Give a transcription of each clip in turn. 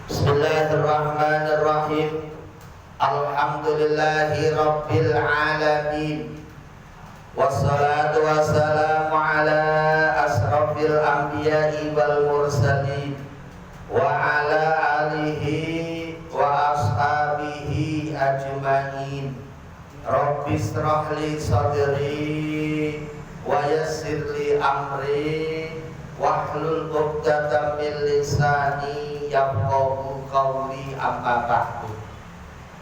Bismillahirrahmanirrahim. Alhamdulillahi rabbil alamin. Wassalatu wassalamu ala asrafil anbiya'i wal mursalin wa ala alihi wa ashabihi ajma'in. Rabbi shrah li sadri wa yassir li amri wahlul 'uqdatam min lisani yafqahu qawli, amma ba'du.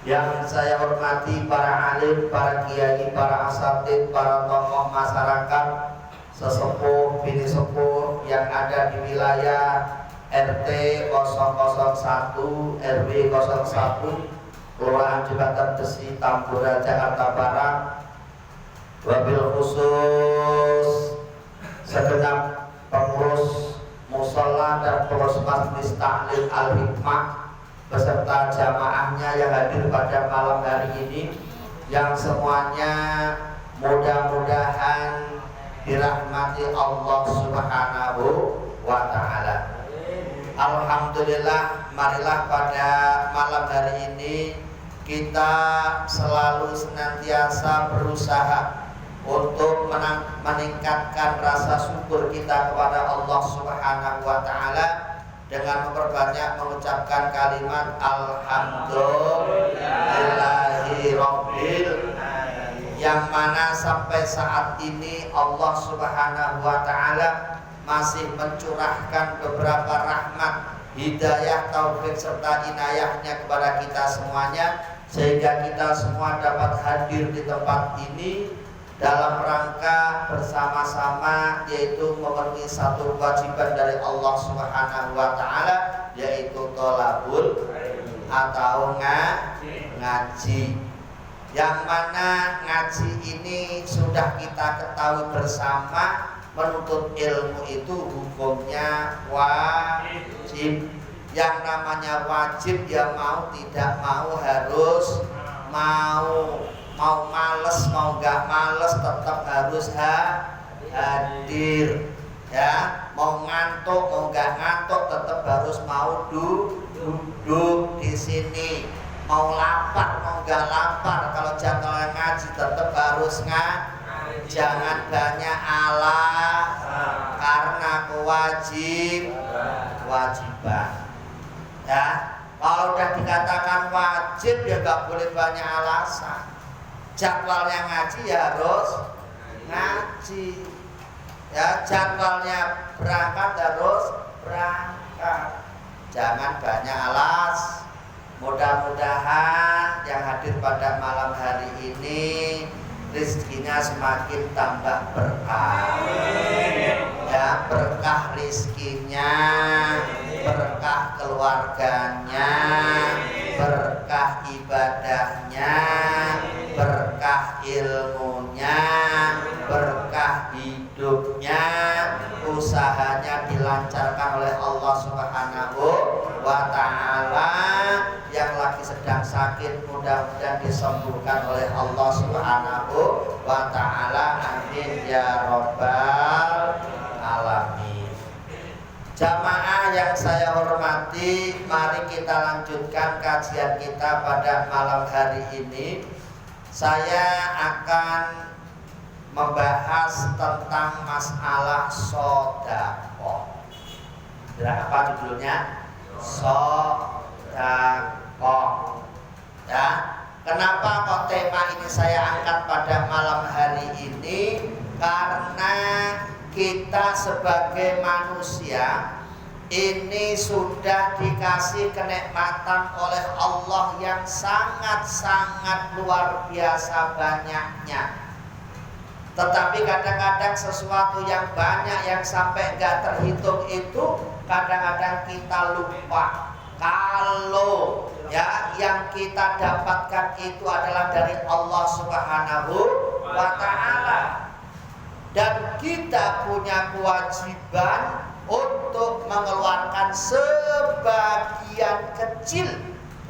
Yang saya hormati para alim, para kiai, para asatidz, para tokoh masyarakat, sesepuh, bini sepuh yang ada di wilayah RT 001 RW 01 Kelurahan Jembatan Besi, Tambora, Jakarta Barat. Wabil khusus segenap pengurus musola dan pengurus majelis taklim Al-Hikmah beserta jamaahnya yang hadir pada malam hari ini, yang semuanya mudah-mudahan dirahmati Allah Subhanahu wa ta'ala. Alhamdulillah, marilah pada malam hari ini kita selalu senantiasa berusaha untuk meningkatkan rasa syukur kita kepada Allah Subhanahu wa ta'ala dengan memperbanyak mengucapkan kalimat Alhamdulillahi Rabbil, yang mana sampai saat ini Allah Subhanahu wa ta'ala masih mencurahkan beberapa rahmat, hidayah, taufik serta inayahnya kepada kita semuanya, sehingga kita semua dapat hadir di tempat ini dalam rangka bersama-sama, yaitu memenuhi satu kewajiban dari Allah Subhanahu wa ta'ala, yaitu tholabul atau ngaji. Yang mana ngaji ini sudah kita ketahui bersama, menuntut ilmu itu hukumnya wajib. Yang namanya wajib, ya mau tidak mau harus mau males mau gak males tetap harus hadir, ya. Mau ngantuk mau gak ngantuk tetap harus mau duduk di sini. Mau lapar mau gak lapar, kalau jadwalnya ngaji tetap harus jangan banyak karena kewajiban, ya. Kalau udah dikatakan wajib, ya gak boleh banyak alasan. Jadwalnya ngaji ya harus ngaji, ya. Jadwalnya berangkat harus berangkat. Jangan banyak alas. Mudah-mudahan yang hadir pada malam hari ini rezekinya semakin tambah berkah, ya. Berkah rezekinya, berkah keluarganya, berkah ibadahnya, berkah ilmunya, berkah hidupnya, usahanya dilancarkan oleh Allah Subhanahu wa ta'ala. Yang lagi sedang sakit mudah-mudahan disembuhkan oleh Allah Subhanahu wa ta'ala, amin ya rabbal alamin. Jamaah yang saya hormati, mari kita lanjutkan kajian kita pada malam hari ini. Saya akan membahas tentang masalah sedekah. Apa judulnya? Sedekah, ya. Kenapa kok tema ini saya angkat pada malam hari ini? Karena kita sebagai manusia ini sudah dikasih kenikmatan oleh Allah yang sangat-sangat luar biasa banyaknya. Tetapi kadang-kadang sesuatu yang banyak yang sampai gak terhitung itu kadang-kadang kita lupa. Kalau ya yang kita dapatkan itu adalah dari Allah Subhanahu wa ta'ala, dan kita punya kewajiban untuk mengeluarkan sebagian kecil,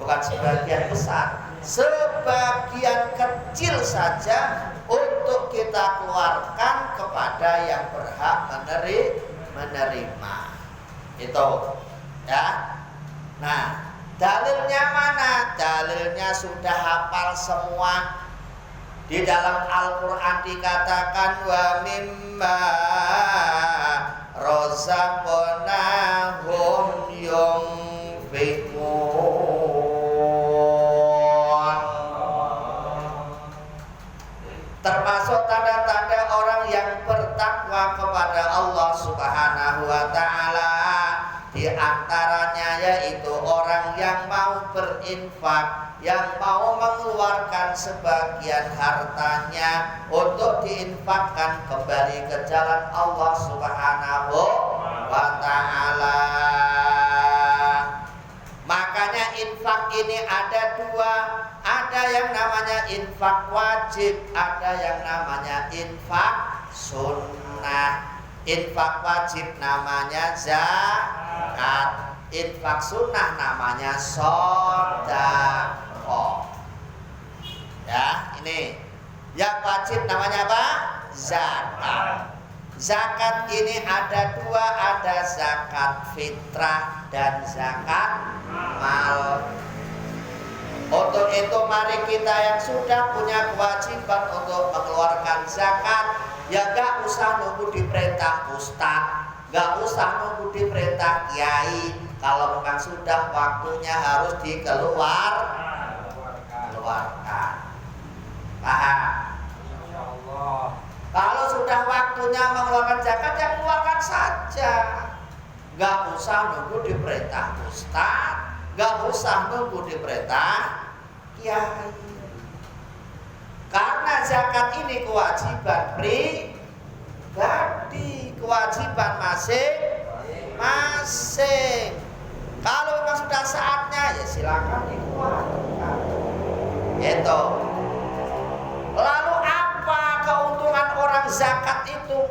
bukan sebagian besar, sebagian kecil saja untuk kita keluarkan kepada yang berhak menerima. Itu, ya. Nah, dalilnya mana? Dalilnya sudah hafal semua. Di dalam Al-Quran dikatakan wa mimma razaqnahum yunfiqun. Termasuk tanda-tanda orang yang bertakwa kepada Allah Subhanahu wa ta'ala, di antaranya yaitu orang yang mau berinfak, yang mau mengeluarkan sebagian hartanya untuk diinfakkan kembali ke jalan Allah Subhanahu wa ta'ala. Makanya infak ini ada dua, ada yang namanya infak wajib, ada yang namanya infak sunnah. Infak wajib namanya zakat, infak sunnah namanya sedekah. Ya, ini yang wajib namanya apa? Zakat. Zakat ini ada dua, ada zakat fitrah dan zakat mal. Untuk itu mari kita yang sudah punya kewajiban untuk mengeluarkan zakat, ya gak usah nunggu diperintah ustaz, gak usah nunggu diperintah kiai. Kalau memang sudah waktunya harus dikeluarkan. Paham? Kalau sudah waktunya mengeluarkan zakat, ya keluarkan saja. Gak usah nunggu diperintah ustaz, gak usah nunggu diperintah kiai. Karena zakat ini kewajiban pribadi, kewajiban masing-masing. Kalau memang sudah saatnya, ya silakan dikeluarkan. Gitu. Lalu apa keuntungan orang zakat itu?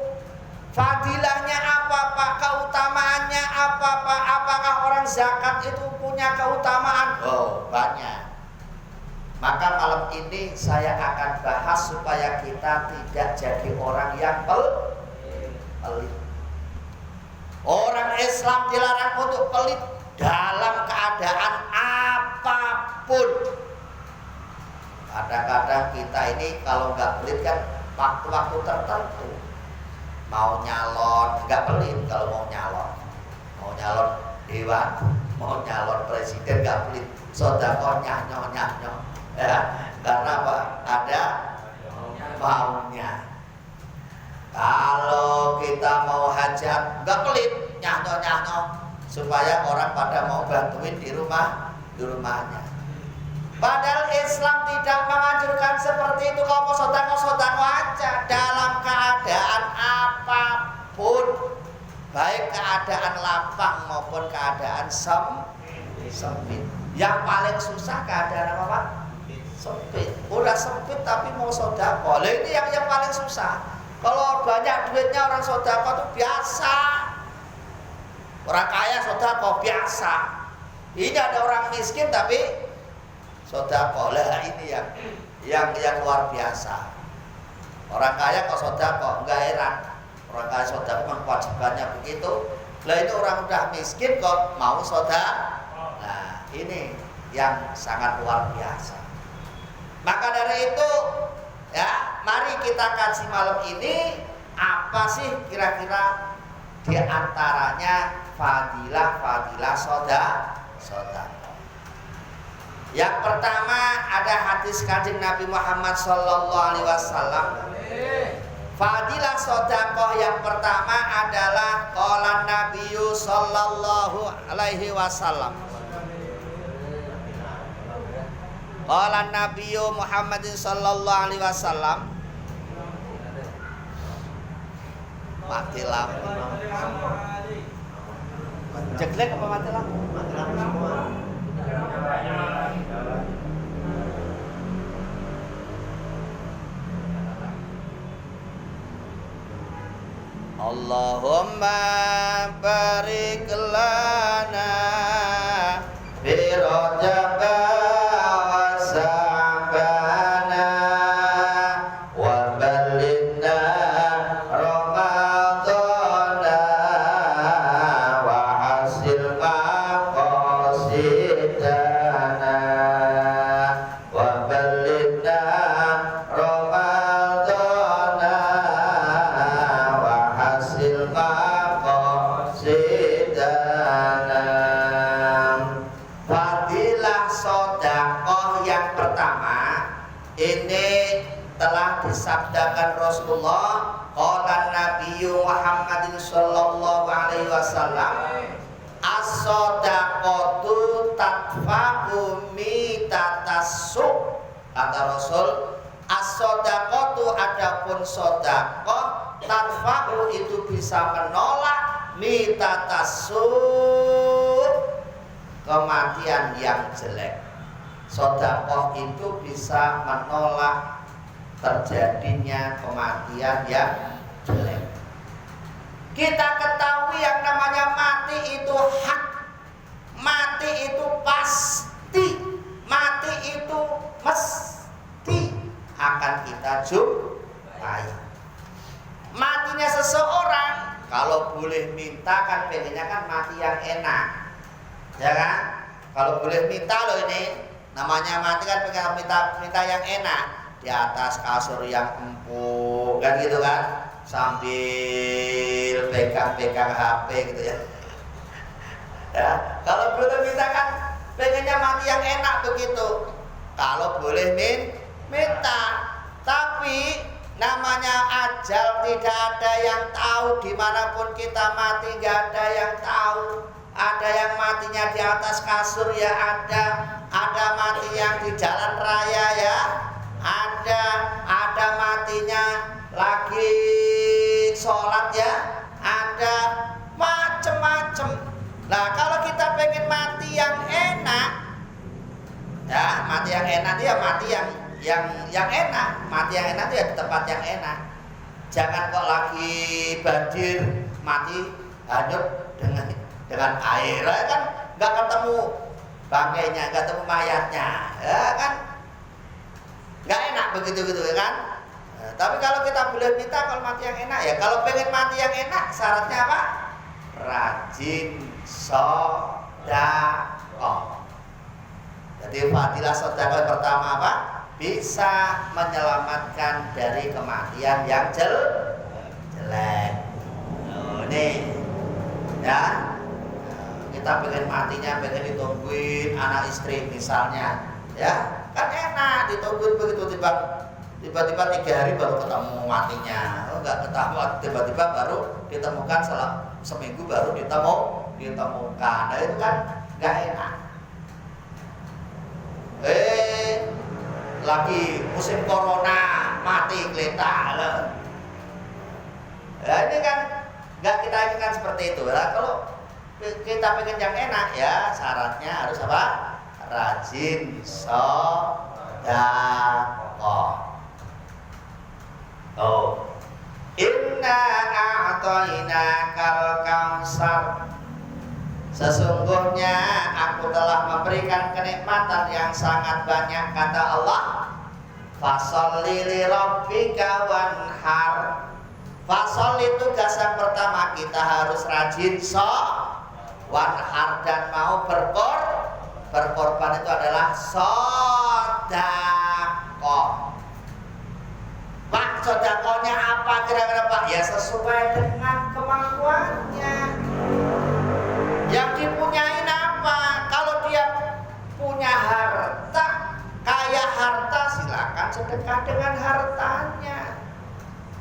Fadilahnya apa Pak? Keutamaannya apa Pak? Apakah orang zakat itu punya keutamaan? Oh, banyak. Maka malam ini saya akan bahas supaya kita tidak jadi orang yang pelit. Orang Islam dilarang untuk pelit dalam keadaan apapun. Kadang-kadang kita ini kalau nggak pelit kan waktu-waktu tertentu mau nyalon nggak pelit. Kalau mau nyalon dewan, mau nyalon presiden nggak pelit. Sedekah nyanyo ya, karena apa? Ada maunya. Kalau kita mau hajat nggak pelit, nyanyo supaya orang pada mau bantuin di rumahnya. Padahal Islam tidak menganjurkan seperti itu. Kalau mau sedekah aja dalam keadaan apapun, baik keadaan lapang maupun keadaan sempit. Yang paling susah keadaan apa Pak? Sempit. Udah sempit tapi mau sedekah. Ini yang paling susah. Kalau banyak duitnya orang sedekah itu biasa. Orang kaya sedekah biasa. Ini ada orang miskin tapi sedekah. Lah ini yang luar biasa. Orang kaya kok sedekah, enggak heran. Orang kaya sedekah kan kewajibannya begitu. Lah itu orang udah miskin kok mau sedekah. Nah, ini yang sangat luar biasa. Maka dari itu, ya, mari kita kaji malam ini apa sih kira-kira di antaranya fadilah sedekah. Yang pertama ada hadis kanjeng Nabi Muhammad sallallahu alaihi wasallam. Fadilah sedekah yang pertama adalah qala Nabiyyu sallallahu alaihi wasallam. Qala Nabiyyu Muhammadin sallallahu alaihi wasallam. Mati lampu. Jeglek apa mati lampu? Mati lampu semua. Allahumma barik lana fi Rajab wa Sa'bana wa ballighna Ramadana wa hasil maqasidana. dalam. Fadilah sedekah yang pertama ini telah disabdakan Rasulullah qala Nabi Muhammad sallallahu alaihi wasallam as-shadaqatu tadfa'u mitatassu. Kata Rasul, as-shadaqatu adapun sedekah tadfa'u itu bisa menolak mitatassu kematian yang jelek. Sedekah itu bisa menolak terjadinya kematian yang jelek. Kita ketahui yang namanya mati itu hak, mati itu pasti, mati itu mesti akan kita jumpai. Matinya seseorang kalau boleh minta kan pengennya kan mati yang enak, ya kan? Kalau boleh minta loh ini namanya mati kan pengen minta yang enak. Di atas kasur yang empuk kan gitu kan, sambil pegang-pegang HP gitu ya. Ya, kalau boleh minta kan pengennya mati yang enak begitu. Kalau boleh minta, tapi namanya ajal tidak ada yang tahu. Dimanapun kita mati nggak ada yang tahu. Ada yang matinya di atas kasur ya ada mati yang di jalan raya ya. Ada matinya lagi sholat ya, ada macem-macem. Nah kalau kita pengen mati yang enak, ya mati yang enak dia mati yang enak, mati yang enak dia di tempat yang enak. Jangan kok lagi banjir mati hanyut dengan air, kan nggak ketemu bangkainya, nggak ketemu mayatnya, ya kan? Nggak enak begitu ya kan. Nah, tapi kalau kita boleh minta kalau mati yang enak ya, kalau pengen mati yang enak syaratnya apa? Rajin sedekah. Jadi fadilah sedekah pertama apa? Bisa menyelamatkan dari kematian yang jelek. Nih ya, kita pengen matinya pengen ditungguin anak istri misalnya ya, kan enak ditungguin begitu, tiba-tiba 3 hari baru ketemu matinya. Enggak ketahuan, tiba-tiba baru ditemukan, seminggu baru ditemukan. Nah itu kan enggak enak. Lagi musim corona mati kelihatan. Ya ini kan enggak kita inginkan seperti itu. Nah, kalau kita pengen yang enak ya syaratnya harus apa? Rajin sedekah. Oh, inna a'tainakal kautsar. Sesungguhnya aku telah memberikan kenikmatan yang sangat banyak, kata Allah. Fasholli li rabbika wanhar. Fasholli tugas yang pertama kita harus rajin wanhar dan mau berkorban itu adalah sedekah. Pak, sedekahnya apa kira-kira Pak? Ya sesuai dengan kemampuannya. Yang dipunyain apa? Kalau dia punya harta, kaya harta, silakan sedekah dengan hartanya.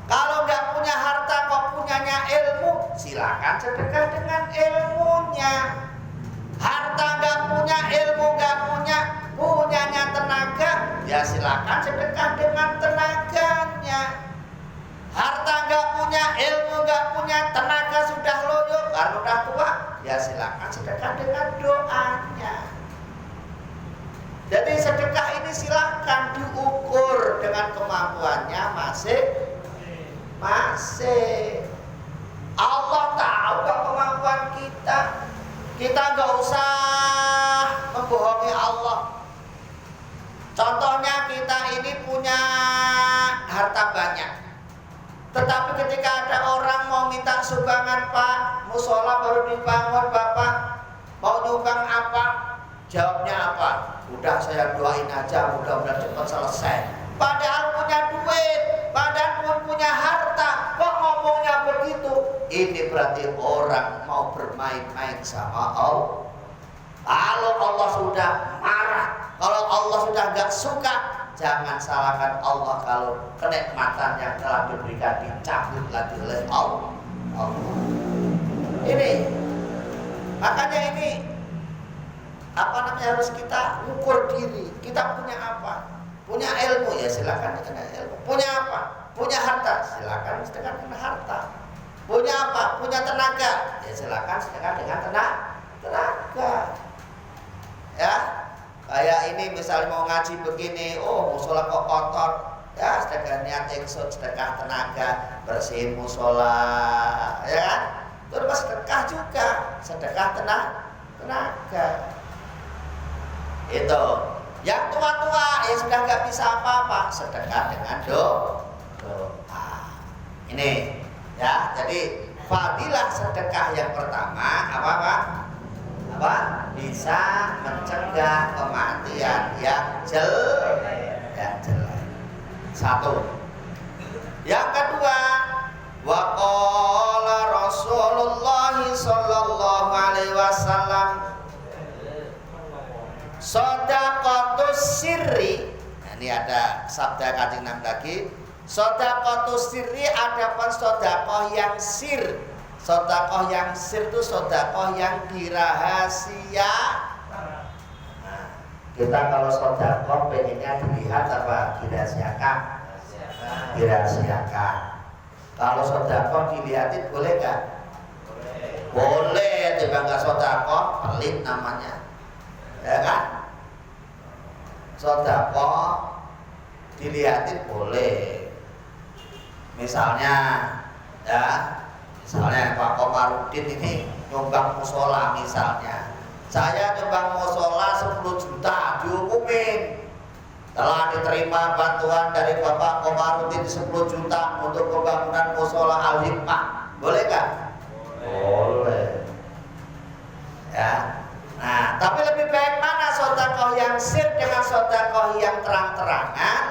Kalau nggak punya harta kok punyanya ilmu, silakan sedekah dengan ilmunya. Harta nggak punya, ilmu nggak punyanya tenaga, ya silakan sedekah dengan tenaganya. Harta nggak punya, ilmu nggak punya, tenaga sudah loyo, karena udah tua, ya silakan sedekah dengan doanya. Jadi sedekah ini silakan diukur dengan kemampuannya masing-masing. Allah tahu kok kemampuan kita. Kita nggak usah membohongi Allah. Contohnya kita ini punya harta banyak, tetapi ketika ada orang mau minta sumbangan, Pak, musola baru dibangun, Bapak mau nyumbang apa? Jawabnya apa? Udah saya doain aja, mudah-mudahan cepat selesai. Padahal punya duit, padahal punya harta, kok ngomongnya begitu? ini berarti orang mau bermain-main sama Allah. Kalau Allah sudah marah, kalau Allah sudah gak suka, jangan salahkan Allah kalau kenikmatan yang telah diberikan dicabut lagi oleh Allah. Ini makanya ini harus kita ukur diri. Kita punya apa? Punya ilmu ya silakan dengan ilmu. Punya apa? Punya harta, silakan sedekah dengan harta. Punya apa? Punya tenaga, ya silakan sedekah dengan tenaga. Ya, kayak ini misalnya mau ngaji begini, musola kok kotor, ya sedekah niat eksot, sedekah tenaga, bersihin musola, ya kan? Terus sedekah juga, sedekah tenaga. Itu. Yang tua-tua ya sudah nggak bisa apa-apa, sedekah dengan doa. Ini, ya. Jadi fadilah sedekah yang pertama apa? Bisa mencegah kematian yang jelek. Satu. Yang kedua, wa qala Rasulullah sallallahu alaihi wasallam shadaqatus sirri. Nah, ini ada sabda Kanjeng Nabi lagi. Shadaqatus sirri adapun sedekah yang sir. Sedekah yang sir itu sedekah yang dirahasia. Nah, kita kalau sedekah pengennya dilihat apa? Dirahasiakan. Dirahasiakan. Kalau sedekah dilihatin boleh nggak? Boleh. Tidak nggak sedekah pelit namanya, ya kan? Sedekah dilihatin boleh. Misalnya, ya. Misalnya Pak Komarudin ini nyumbang musola misalnya. Saya nyumbang musola 10 juta diumumin. Telah diterima bantuan dari Bapak Komarudin 10 juta untuk pembangunan musola Al-Hikmah. Boleh nggak? Boleh. Ya. Nah, tapi lebih baik mana sedekah yang sir dengan sedekah yang terang-terangan?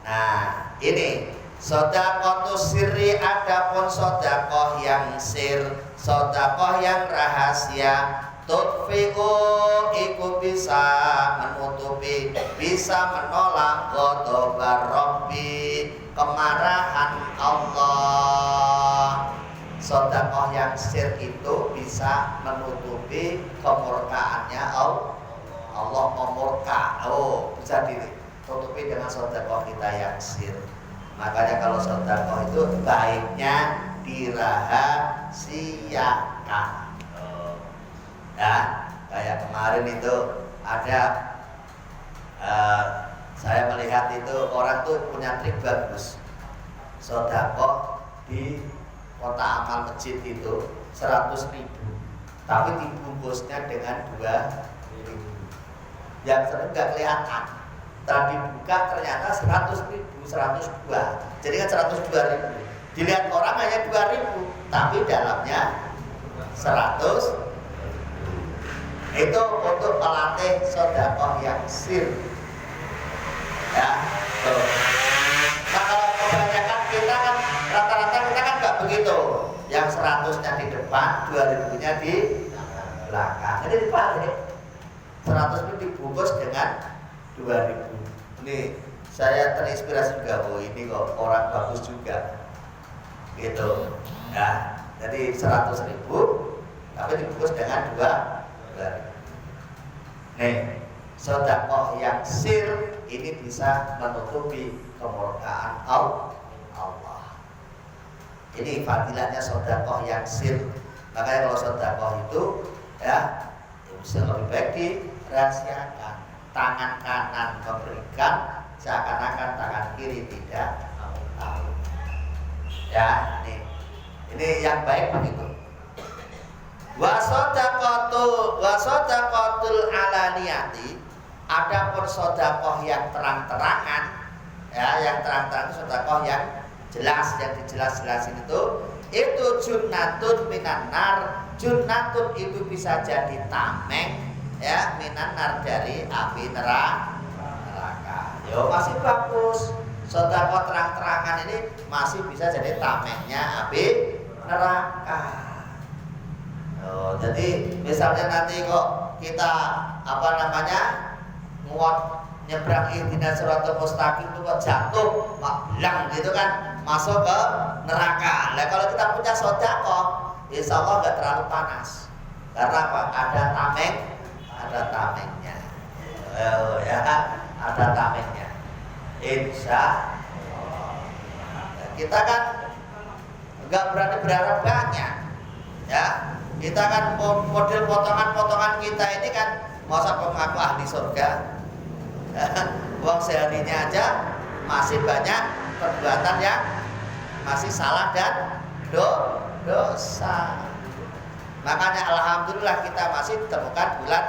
Nah, ini sedekahus sirri adapun sedekah yang sir, sedekah yang rahasia, tutfi'u iku bisa menutupi, bisa menolak ghadabar Rabbi, kemarahan Allah. Sedekah yang sir itu bisa menutupi kemurkaannya Allah. Allah memurka. Bisa ditutupi dengan sedekah kita yang sir. Makanya kalau sedekah itu baiknya dirahasiakan. Ya, kayak kemarin itu ada saya melihat itu orang tuh punya trik bagus. Sedekah di kota amal masjid itu 100.000, tapi dibungkusnya dengan 2.000. Yang sering nggak kelihatan. Tadi buka ternyata 100.000, 102. Jadi kan 102.000. Dilihat orang hanya 2.000, tapi dalamnya 100. Itu untuk melatih sedekah yang sir. Ya, tuh. Nah, kalau kebanyakan kita kan rata-rata kita kan nggak begitu. Yang 100-nya di depan, 2.000-nya di belakang. Jadi dibalik. 100.000 dibungkus dengan 2.000. Ini saya terinspirasi juga, ini kok orang bagus juga, gitu. Ya, jadi 100.000, tapi dibungkus dengan 2.000. Nih, sedekah yang sir ini bisa menutupi kemurkaan Allah. Ini fadilahnya sedekah yang sir. Makanya kalau sedekah itu, ya, bisa lebih baik dirahasiakan. Tangan kanan memberikan, seakan-akan tangan kiri tidak tahu. Ya, ini yang baik begitu. Wasadaqatul alaniyati, adapun sedekah yang terang-terangan, ya, yang terang-terangan sedekah yang jelas, yang dijelas-jelasin itu junnatun minan nar. Junnatun itu bisa jadi tameng, ya, minan nar dari api neraka. Yo, masih bagus. Sedekah terang-terangan ini masih bisa jadi tamengnya api neraka. Oh, jadi misalnya nanti kok kita apa namanya nguat nyebrang ihdinas siratal mustaqim itu kok jatuh, bilang gitu kan, masuk ke neraka. Nah kalau kita punya sedekah, insya Allah nggak terlalu panas. Karena apa? Ada tamengnya. Oh ya, ada tamengnya. Insya Allah. Kita kan nggak berani berharap banyak, ya. Kita kan model potongan-potongan kita ini kan masa mengaku ahli surga. Uang seharinya aja masih banyak perbuatan yang masih salah dan dosa. Makanya alhamdulillah kita masih ditemukan bulan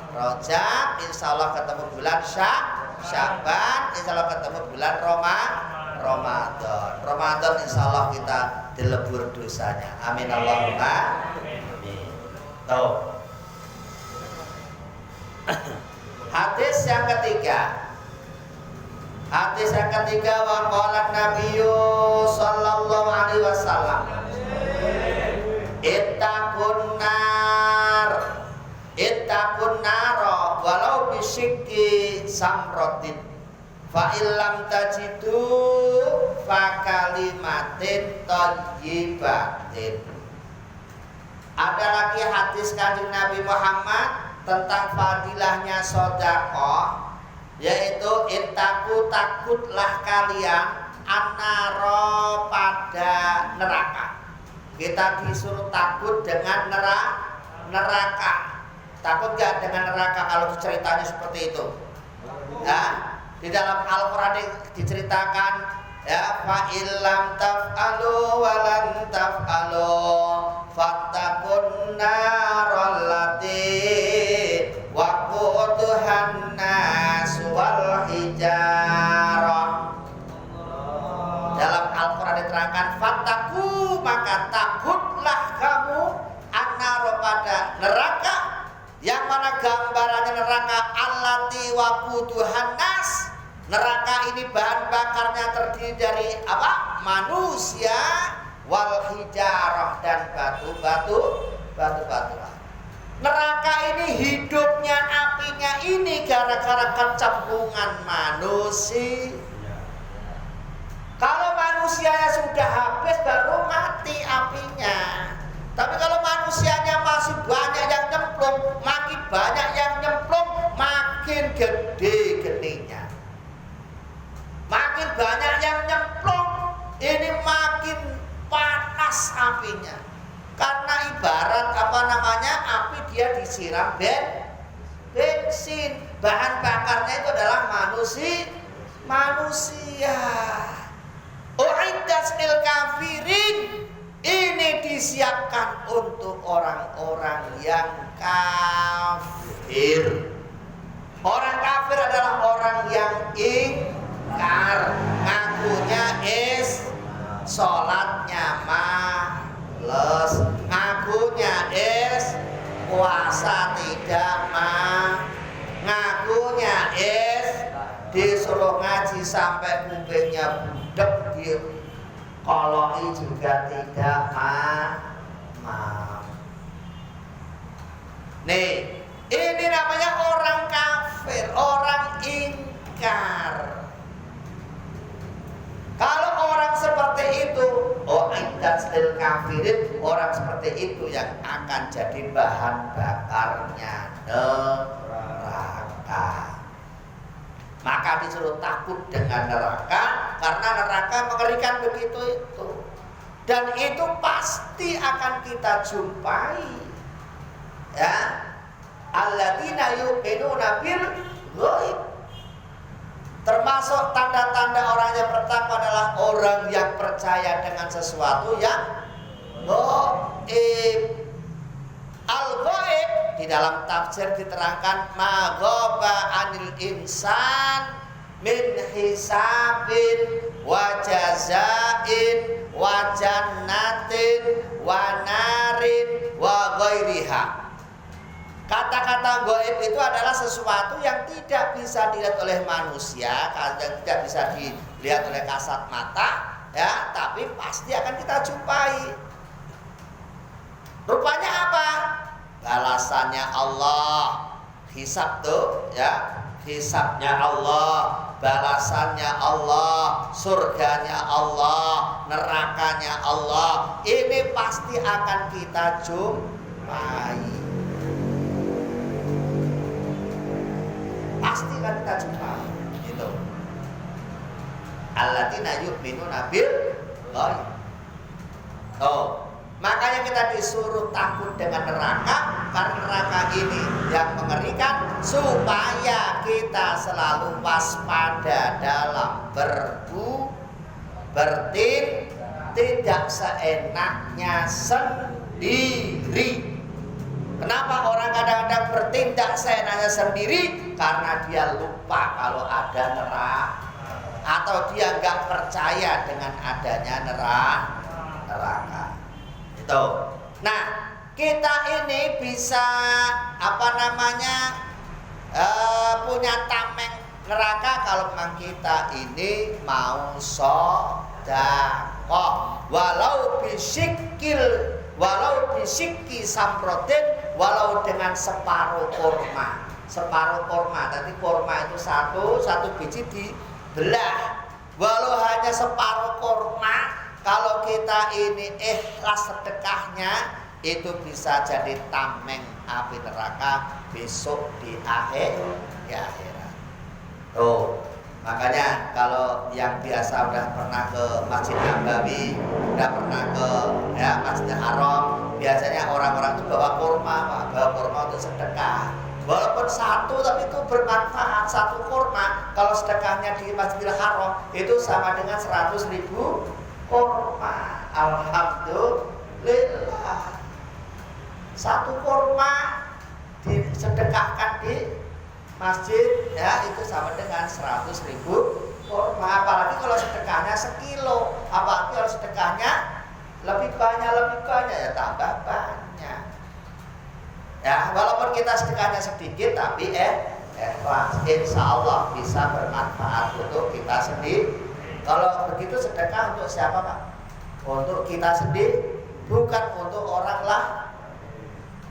Rajab, insya Allah ketemu bulan Sya'ban, insya Allah ketemu bulan Ramadan. Ramadan insya Allah kita dilebur dosanya. Amin Allahumma amin. Tuh. Hadis yang ketiga. Hadis yang ketiga wa qala Nabiyyu sallallahu alaihi wasallam. Ittaqun nara walau bisyikki samratin fa illam tajidu fa kalimatin thayyibatin. Ada lagi hadis Kanjeng Nabi Muhammad tentang fadilahnya sedekah, yaitu takutlah kalian annaro pada neraka. Kita disuruh takut dengan neraka. Takut gak dengan neraka kalau ceritanya seperti itu? Ya, di dalam Al-Quran diceritakan ya fa illam taf'alu wa lan taf'alu fattaqun narallati waquduhan nas wal hijarah. Dalam Al-Quran diterangkan fattaku, maka takutlah kamu annaro pada neraka, yang mana gambarannya neraka allati waquduhan nas. Neraka ini bahan bakarnya terdiri dari apa? Manusia, wal hijarah, dan batu-batuan. Neraka ini hidupnya, apinya ini gara-gara kecemplungan manusia. Kalau manusianya sudah habis baru mati apinya. Tapi kalau manusianya masih banyak yang nyemplung, makin banyak yang nyemplung, makin gede geninya. Makin banyak yang nyemplung, ini makin panas apinya. Karena ibarat apa namanya, api dia disiram bensin. Bahan bakarnya itu adalah manusia. Uiddat lil kafirin, ini disiapkan untuk orang-orang yang kafir. Orang kafir adalah orang yang ingkar, ngakunya sholatnya males, ngakunya puasa tidak ngakunya disuruh ngaji sampai kupingnya budek, dikoloi juga tidak mau. Nih, ini namanya orang kafir, orang ingkar. Kalau orang seperti itu, uiddat lil kafirin, orang seperti itu yang akan jadi bahan bakarnya neraka. Maka disuruh takut dengan neraka, karena neraka mengerikan begitu itu. Dan itu pasti akan kita jumpai. Ya, alladzina yu'minuna bil ghaib. Termasuk tanda-tanda orang yang bertakwa adalah orang yang percaya dengan sesuatu yang gaib. Al-ghaib di dalam tafsir diterangkan ma ghaba anil insan min hisabin wa jazain wa jannatin wa narin wa ghairiha. Kata-kata gaib itu adalah sesuatu yang tidak bisa dilihat oleh manusia, yang tidak bisa dilihat oleh kasat mata, ya, tapi pasti akan kita jumpai. Rupanya apa? Balasannya Allah. Hisab tuh ya, hisabnya Allah, balasannya Allah, surganya Allah, nerakanya Allah. Ini pasti akan kita jumpai. Pasti akan kita jumpai. Gitu. Alladzina yu'minuna bil ghaib. Oh, makanya kita disuruh takut dengan neraka, karena neraka ini yang mengerikan, supaya kita selalu waspada dalam bertindak, tidak seenaknya sendiri. Kenapa orang kadang-kadang bertindak seenaknya sendiri? Karena dia lupa kalau ada neraka, atau dia nggak percaya dengan adanya neraka. Itu. Nah, kita ini bisa punya tameng neraka kalau memang kita ini mau sedekah, walau bisikki samprotin, walau dengan separuh kurma. Separuh kurma, tadi kurma itu satu biji dibelah, walau hanya separuh kurma. Kalau kita ini ikhlas sedekahnya, itu bisa jadi tameng api neraka besok di akhirat. Tuh, makanya kalau yang biasa udah pernah ke Masjid Nabawi, udah pernah ke Masjid Haram, biasanya orang-orang itu bawa kurma untuk sedekah. Walaupun satu, tapi itu bermanfaat. Satu kurma, kalau sedekahnya di Masjidil Haram, itu sama dengan 100.000 kurma. Alhamdulillah. Satu kurma disedekahkan di masjid, ya, itu sama dengan 100.000 kurma. Apalagi kalau sedekahnya sekilo, apalagi kalau sedekahnya lebih banyak ya tambah banyak. Ya, walaupun kita sedekahnya sedikit, tapi ikhlas, insya Allah bisa bermanfaat untuk kita sendiri. Kalau begitu sedekah untuk siapa, Pak? Untuk kita sendiri, bukan untuk orang lain.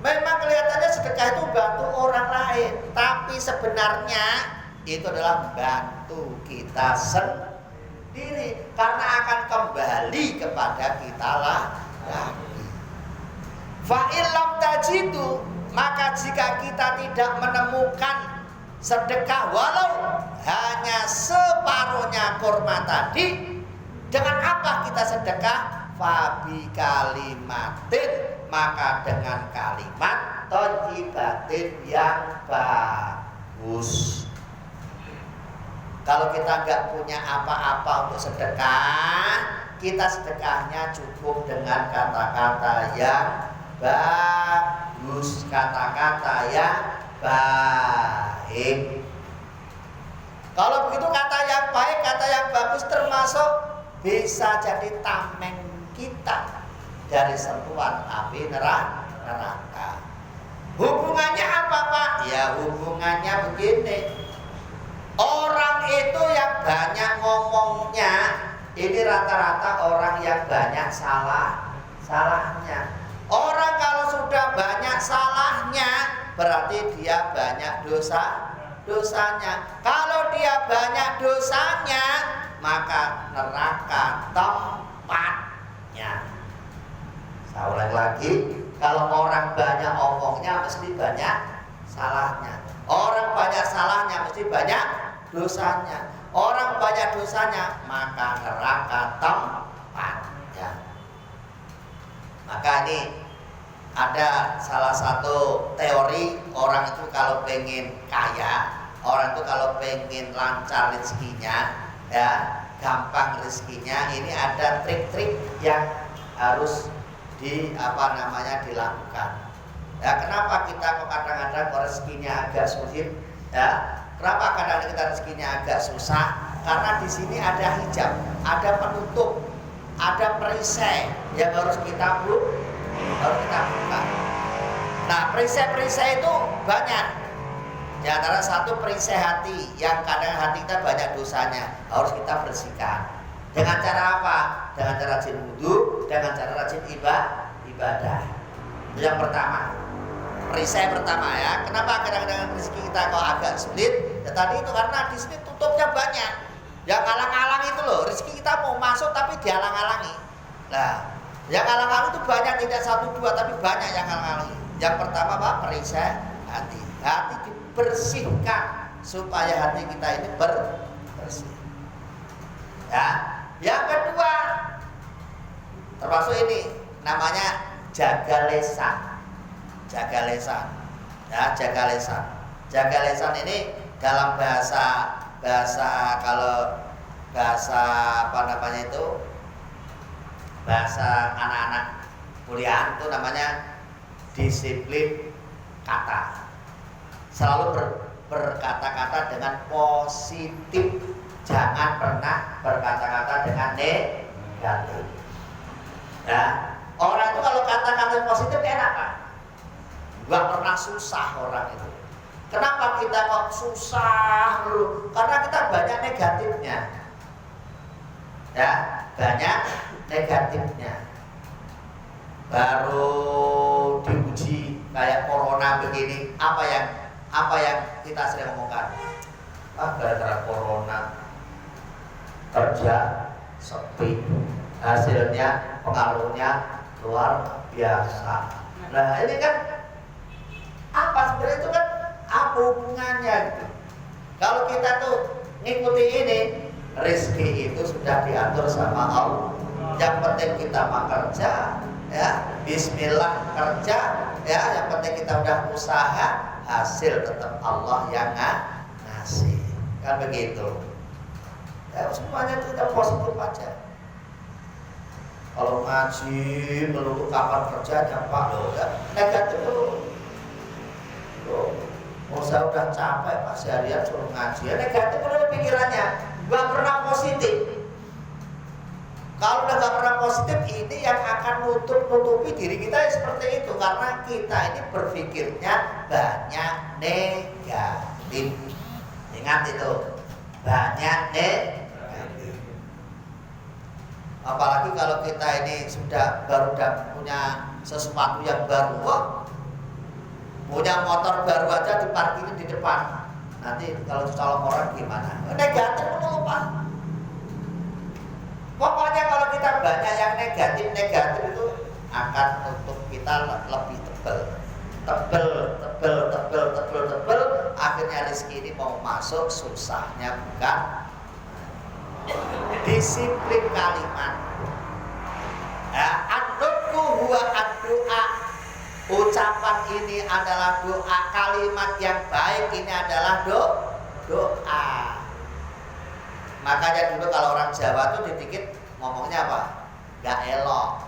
Memang kelihatannya sedekah itu bantu orang lain, tapi sebenarnya itu adalah bantu kita sendiri, karena akan kembali kepada kita lagi. Fa'ilam tajidu, maka jika kita tidak menemukan sedekah walau hanya separuhnya kurma tadi, dengan apa kita sedekah? Fabi kalimatin, maka dengan kalimat thayyibatin yang bagus. Kalau kita nggak punya apa-apa untuk sedekah, kita sedekahnya cukup dengan kata-kata yang bagus, kata-kata yang baik. Kalau begitu kata yang baik, kata yang bagus termasuk bisa jadi tameng kita dari sentuhan api neraka. Hubungannya apa, Pak? Ya, hubungannya begini. Orang itu yang banyak ngomongnya, ini rata-rata orang yang banyak salahnya. Orang kalau sudah banyak salahnya, berarti dia banyak dosanya. Kalau dia banyak dosanya, maka neraka tempatnya. Saya ulang lagi, kalau orang banyak omongnya mesti banyak salahnya. Orang banyak salahnya mesti banyak dosanya. Orang banyak dosanya, maka neraka tempatnya. Maka ini ada salah satu teori, orang itu kalau pengen kaya, orang itu kalau pengen lancar rezekinya, ya, gampang rezekinya, ini ada trik-trik yang harus dilakukan. Ya, kenapa kita kok kadang-kadang rezekinya agak sulit? Ya, kenapa kadang-kadang kita rezekinya agak susah? Karena di sini ada hijab, ada penutup, ada perisai yang harus kita buka. Nah, perisai-perisai itu banyak. Di antara satu perisai hati, yang kadang hati kita banyak dosanya, harus kita bersihkan. Dengan cara apa? Dengan cara rajin wudu, dengan cara rajin ibadah. Yang pertama, perisai pertama ya. Kenapa kadang-kadang rezeki kita kok agak sulit? Ya tadi itu karena di sini tutupnya banyak. Yang alang-alang itu loh, rezeki kita mau masuk tapi dihalang-halangi. Nah, yang alang-alang itu banyak, tidak satu dua tapi banyak yang alang-alangi. Yang pertama Pak, perisai hati. Hati dibersihkan supaya hati kita ini bersih. Ya. Yang kedua, termasuk ini namanya jaga lisan. Jaga lisan. Ya, jaga lisan. Jaga lisan ini dalam bahasa kalau bahasa apa namanya itu, bahasa anak-anak kuliah itu namanya disiplin kata. Selalu berkata-kata dengan positif, jangan pernah berkata-kata dengan negatif. Ya, orang itu kalau kata-kata positif enak Pak, nggak pernah susah orang itu. Kenapa kita kok susah dulu? Karena kita banyak negatifnya. Ya, banyak negatifnya. Baru diuji kayak corona begini, apa yang kita sering ngomongkan? Gara-gara corona kerja sepi, hasilnya pengaruhnya luar biasa. Nah ini kan apa sebenarnya itu kan apa hubungannya gitu? Kalau kita tuh ngikuti ini, rezeki itu sudah diatur sama Allah. Yang penting kita mau kerja, ya Bismillah kerja, ya yang penting kita udah usaha, hasil tetap Allah yang ngasih. Kan begitu. Ya semuanya itu kita positif aja. Kalau ngaji melulu kapan kerjanya Pak loh, ya negatif dulu. Oh saya udah capek Pak seharian suruh ngaji, ya negatif dulu pikirannya, gak pernah positif. Kalau udah gak pernah positif, ini yang akan nutupi diri kita ya seperti itu, karena kita ini berpikirnya banyak negatif. Ingat itu, banyak negatif. Apalagi kalau kita ini sudah baru punya sesuatu yang baru, punya motor baru aja diparkirin di depan. Nanti kalau calon orang gimana? Negatif dulu Pak. Pokoknya kalau kita banyak yang negatif itu akan untuk kita lebih tebel. Akhirnya rezeki ini mau masuk, susahnya bukan. Disiplin kalimat. An-nutqu huwa ad-du'a. Ucapan ini adalah doa, kalimat yang baik ini adalah doa. Makanya dulu kalau orang Jawa tuh dikit ngomongnya apa? Gak elok.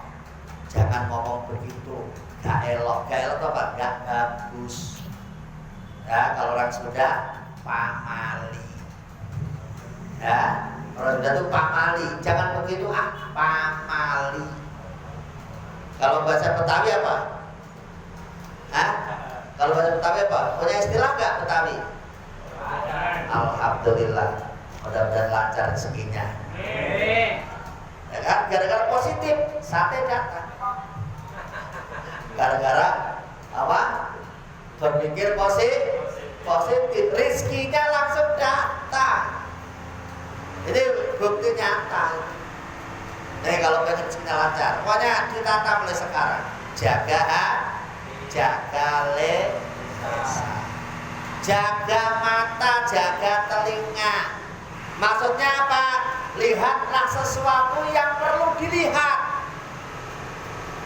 Jangan ngomong begitu. Gak elok. Gak elok itu apa? Gak bagus. Ya, kalau orang Sunda pamali. Ya, orang Sunda tuh pamali. Jangan begitu pamali. Kalau bahasa Betawi apa? Kalau bahasa Betawi apa? Punya istilah gak Betawi? Alhamdulillah. Mudah-mudahan lancar rezekinya. Ya kan? Gara-gara positif, sate datang. Gara-gara apa? Berpikir positif, rezekinya langsung datang. Ini bukti nyata. Nih kalau pengen rezekinya lancar, pokoknya ditata mulai sekarang. Jaga lisan, jaga mata, jaga telinga. Maksudnya apa? Lihatlah sesuatu yang perlu dilihat.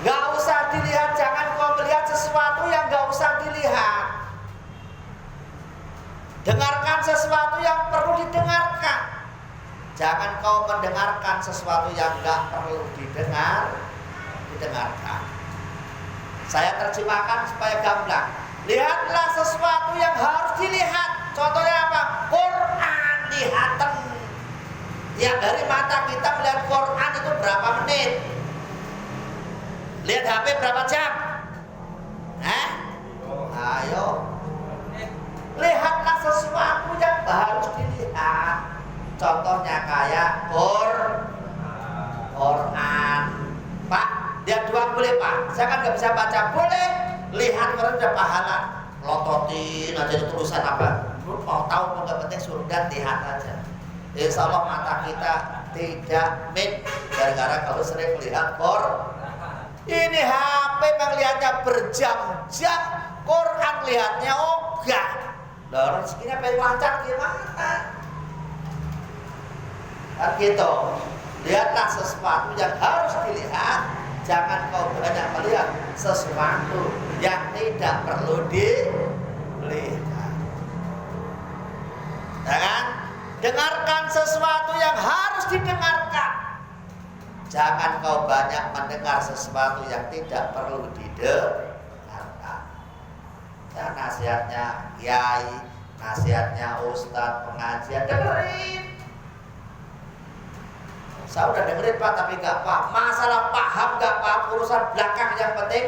Gak usah dilihat, jangan kau melihat sesuatu yang gak usah dilihat. Dengarkan sesuatu yang perlu didengarkan. Jangan kau mendengarkan sesuatu yang gak perlu didengarkan. Saya terjemahkan supaya gamblang. Lihatlah sesuatu yang harus dilihat. Contohnya apa? Quran lihatan. Ya dari mata kita melihat Quran itu berapa menit? Lihat HP berapa jam? Ayo. Lihatlah sesuatu yang harus dilihat. Contohnya kayak Quran. Pak, Dia doang boleh Pak, saya kan nggak bisa baca. Boleh, lihat orang udah pahala. Lototin aja tulisan apa. Lu mau tahu mau nggak penting surga, lihat aja. Insya Allah mata kita tidak min gara-gara kalau sering melihat ini HP melihatnya berjam-jam, Quran lihatnya ogah. Lah rezekinya pengen lancar gimana? Kan gitu. Lihatlah sesuatu yang harus dilihat. Jangan kau banyak melihat sesuatu yang tidak perlu dilihat. Jangan dengarkan sesuatu yang harus didengarkan. Jangan kau banyak mendengar sesuatu yang tidak perlu didengarkan. Ya, nasihatnya kiai, nasihatnya ustadz, pengajian, dengerin. Saya udah dengerin Pak, tapi gak paham. Masalah paham gak paham, urusan belakang yang penting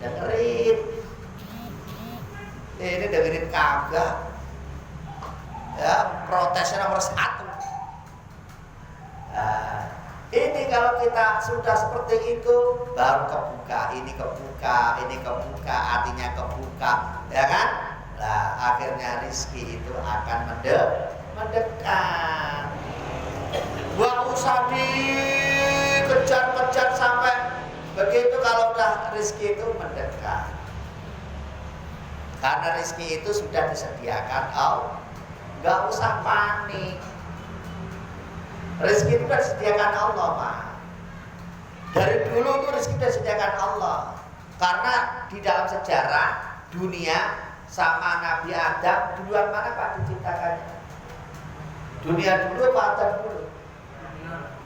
dengerin. Ini dengerin kagak. Ya, protesnya nomor 1. Nah, ini kalau kita sudah seperti itu, baru kebuka, ini kebuka, ini kebuka, hatinya kebuka, ya kan? Nah, akhirnya rezeki itu akan mendekat. Gak usah dikejar-kejar sampai begitu, kalau udah rezeki itu mendekat. Karena rezeki itu sudah disediakan Allah. Gak usah panik. Rezeki itu sudah disediakan Allah Pak. Dari dulu tuh rezeki sudah disediakan Allah. Karena di dalam sejarah dunia sama Nabi Adam, duluan mana Pak diciptakannya? Dunia dulu Pak Adam dulu?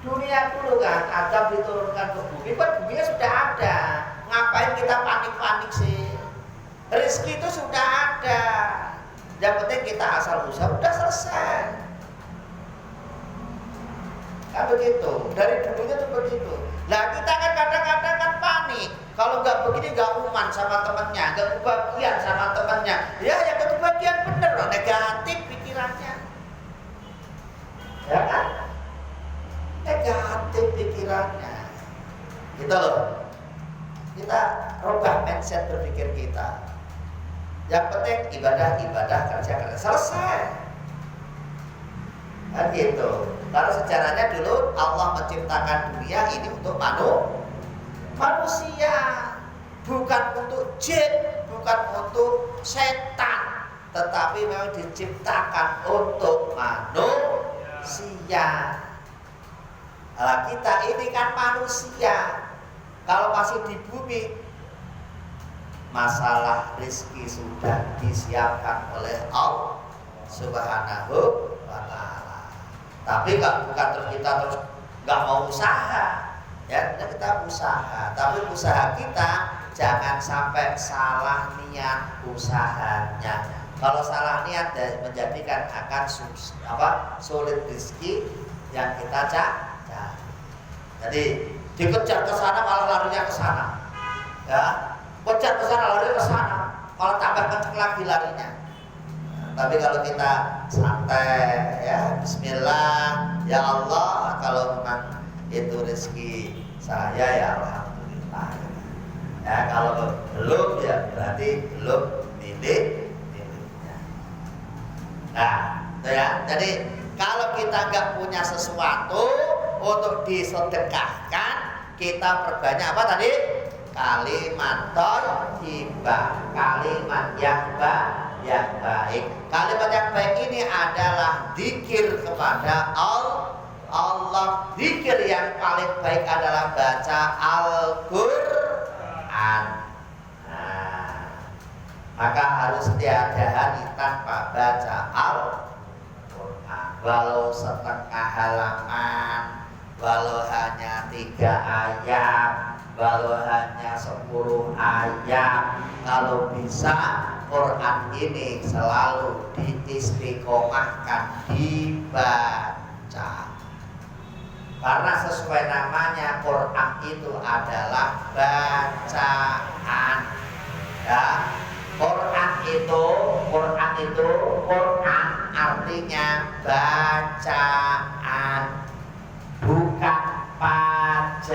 Dunia dulu kan, Adam diturunkan ke bumi, kan buminya sudah ada. Ngapain kita panik-panik sih? Rezeki itu sudah ada. Yang penting kita asal usaha, udah selesai. Kan begitu, dari dulunya tuh begitu. Nah kita kan kadang-kadang kan panik. Kalau nggak begini nggak uman sama temennya, nggak kebagian sama temennya. Ya yang kebagian bener loh, negatif pikirannya. Ya kan? Negatif pikirannya. Gitu loh. Kita rubah mindset berpikir kita. Yang penting ibadah, kerja, selesai. Kan gitu. Lalu sejarahnya dulu Allah menciptakan dunia ini untuk manusia, bukan untuk jin, bukan untuk setan, tetapi memang diciptakan untuk manusia. Nah, kita ini kan manusia. Kalau masih di bumi, masalah rezeki sudah disiapkan oleh Allah Subhanahu wa ta'ala. Tapi bukan terus kita terus nggak mau usaha, ya kita usaha. Tapi usaha kita jangan sampai salah niat usahanya. Kalau salah niat menjadikan akan sulit rezeki yang kita cari. Jadi dikejar ke sana malah larinya ke sana, ya. Kejar ke sana lari ke sana, malah tambah kenceng lagi larinya. Tapi kalau kita santai, ya Bismillah, ya Allah, kalau memang itu rezeki saya ya alhamdulillah. Ya kalau belum ya berarti belum miliknya. Nah, itu ya. Jadi kalau kita nggak punya sesuatu untuk disedekahkan, kita perbanyak apa tadi? Kalimat thayyibah, kalimat yang baik. Kalimat yang baik ini adalah zikir kepada Allah. Zikir yang paling baik adalah baca Al-Quran. Nah, maka harus tiada hari tanpa baca Al-Quran. Walau setengah halaman, walau hanya 3 ayat, walau hanya 10 ayat, kalau bisa Quran ini selalu diistiqomahkan, dibaca. Karena sesuai namanya Quran itu adalah bacaan. Ya, Quran artinya bacaan, bukan pajangan.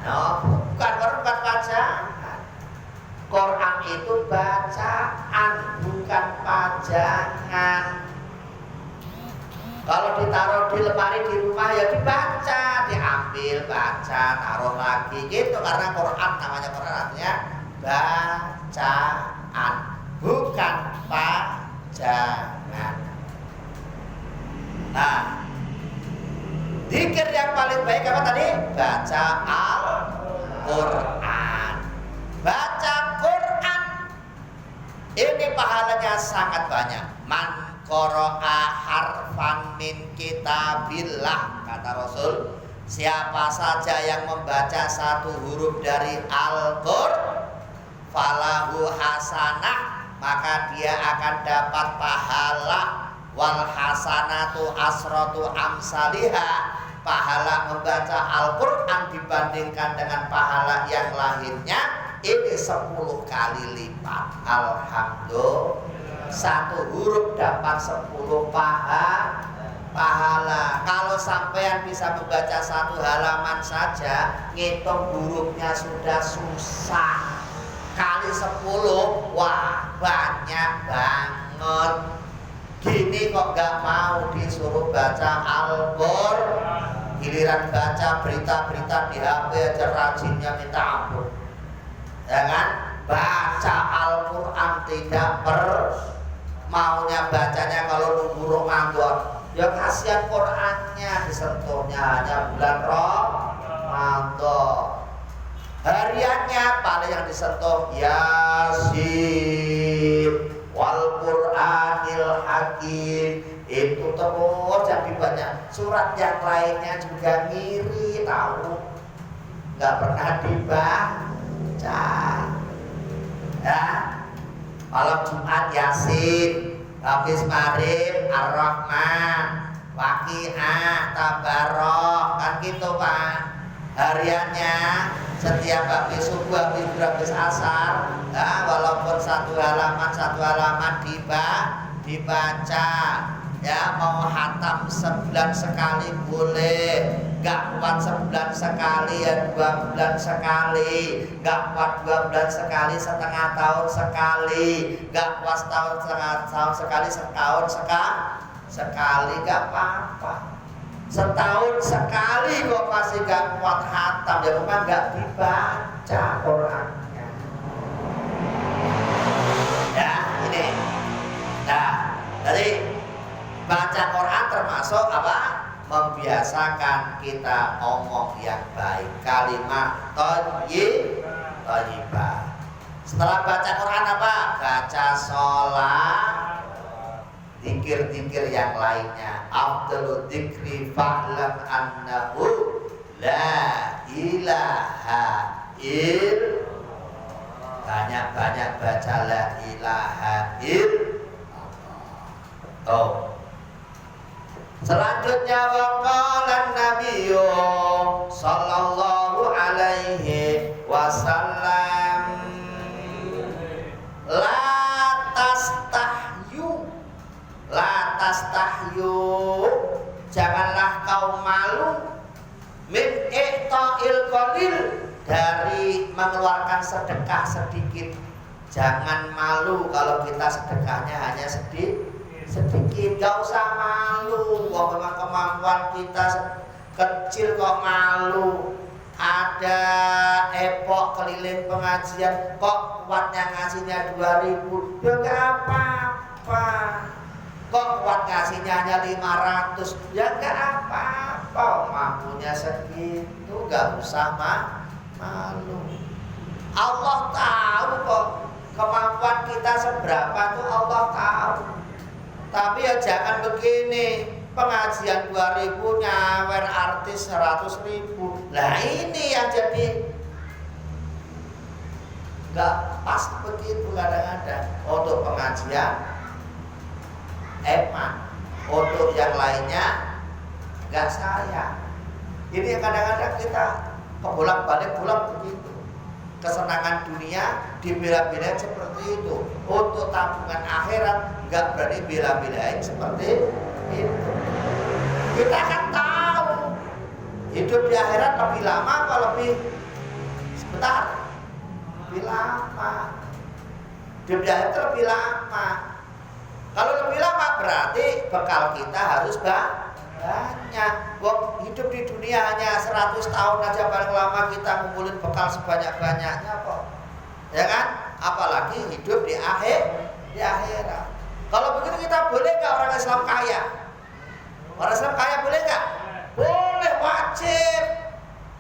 No, bukan pajangan. Quran itu bacaan, bukan pajangan. Kalau ditaruh di lemari di rumah ya dibaca, diambil, baca, taruh lagi gitu. Karena Quran namanya Quran artinya bacaan, bukan pajangan. Nah, zikir yang paling baik apa tadi? Baca Al-Quran. Baca Quran ini pahalanya sangat banyak. Man qara'a harfan min kitabillah, kata Rasul, siapa saja yang membaca satu huruf dari Al-Qur'an falahu hasanah, maka dia akan dapat pahala. Wal hasanatu asratu amsalihah, pahala membaca Al-Qur'an dibandingkan dengan pahala yang lainnya ini 10 kali lipat. Alhamdulillah, satu huruf dapat 10 pahala. Kalau sampean bisa membaca satu halaman saja, ngitung hurufnya sudah susah. Kali 10, wah banyak banget. Gini kok gak mau disuruh baca Al-Qur'an, giliran baca berita-berita di HP aja rajinnya minta ampun. Ya kan? Baca Al-Quran tidak maunya bacanya kalau nunggu Ramadan. Ya kasihan Qurannya, disentuhnya hanya bulan Ramadan. Hariannya paling yang disentuh Yasin wal Qur'anil Hakim, itu terus yang dibaca. Surat yang lainnya juga ngiri, tahu nggak pernah dibaca. Ya, malam Jumat Yasin, habis maghrib Ar-Rahman, Waqiah, Tabarok, kan gitu Pak. Hariannya setiap habis subuh, habis asar, ya, walaupun satu halaman dibaca. Ya, mau hatam sebulan sekali boleh, gak kuat sebulan sekali ya 2 bulan sekali, gak kuat 2 bulan sekali, setengah tahun sekali, gak kuat setengah tahun sekali, setahun sekali, gak apa-apa. Setahun sekali kok masih gak kuat hatam, ya memang gak dibaca Qurannya. Ya ini. Nah, jadi baca Quran termasuk apa? Membiasakan kita ngomong yang baik, kalimat thayyibah. Setelah baca Quran apa? Baca sholat, zikir-zikir yang lainnya. Afdalu dzikri fa'lam annahu la ilaha illallah. Banyak-banyak baca la ilaha illallah. Selanjutnya waqalan nabiyyu sallallahu alaihi wasallam la tastahyu, janganlah kau malu min i'ta'il qalil, dari mengeluarkan sedekah sedikit. Jangan malu kalau kita sedekahnya hanya sedikit, gak usah malu. Wah, memang kemampuan kita kecil kok malu. Ada epok keliling pengajian kok kuatnya ngasihnya 2.000, ya gak apa-apa. Kok kuat ngasihnya hanya 500, ya gak apa-apa. Mampunya segitu, gak usah malu. Allah tahu kok kemampuan kita seberapa tuh, Allah tahu. Tapi ya jangan begini, pengajian 2.000 nyawer artis 100.000. Nah ini yang jadi nggak pas begitu kadang-kadang. Untuk pengajian eman, untuk yang lainnya nggak sayang. Ini kadang-kadang kita kebolak-balik begitu. Kesenangan dunia dibela-belain seperti itu. Untuk tabungan akhirat nggak berani bela-belain seperti itu. Kita kan tahu hidup di akhirat lebih lama apa lebih sebentar, lebih lama. Hidup di akhirat lebih lama. Kalau lebih lama berarti bekal kita harus banyak. Wong hidup di dunia hanya 100 tahun aja paling lama kita ngumpulin bekal sebanyak-banyaknya kok. Ya kan? Apalagi hidup di akhirat. Kalau begitu kita boleh nggak orang Islam kaya? Orang Islam kaya boleh nggak? Boleh, wajib.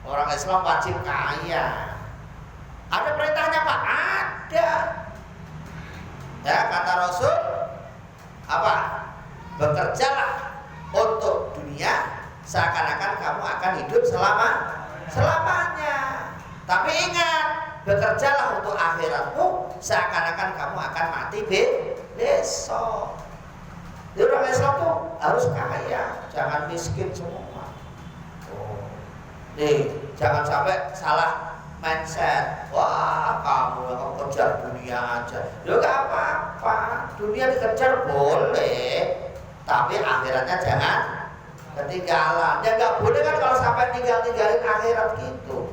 Orang Islam wajib kaya. Ada perintahnya Pak? Ada. Ya kata Rasul apa? Bekerjalah untuk dunia seakan-akan kamu akan hidup selamanya. Tapi ingat, bekerjalah untuk akhiratmu seakan-akan kamu akan mati besok. Jadi orang Islam tuh harus kaya, jangan miskin semua. Nih, jangan sampai salah mindset. Wah, kamu kejar dunia aja. Ya gak apa-apa, dunia dikejar boleh, tapi akhiratnya jangan ketinggalan. Ya gak boleh kan kalau sampai tinggalin akhirat gitu.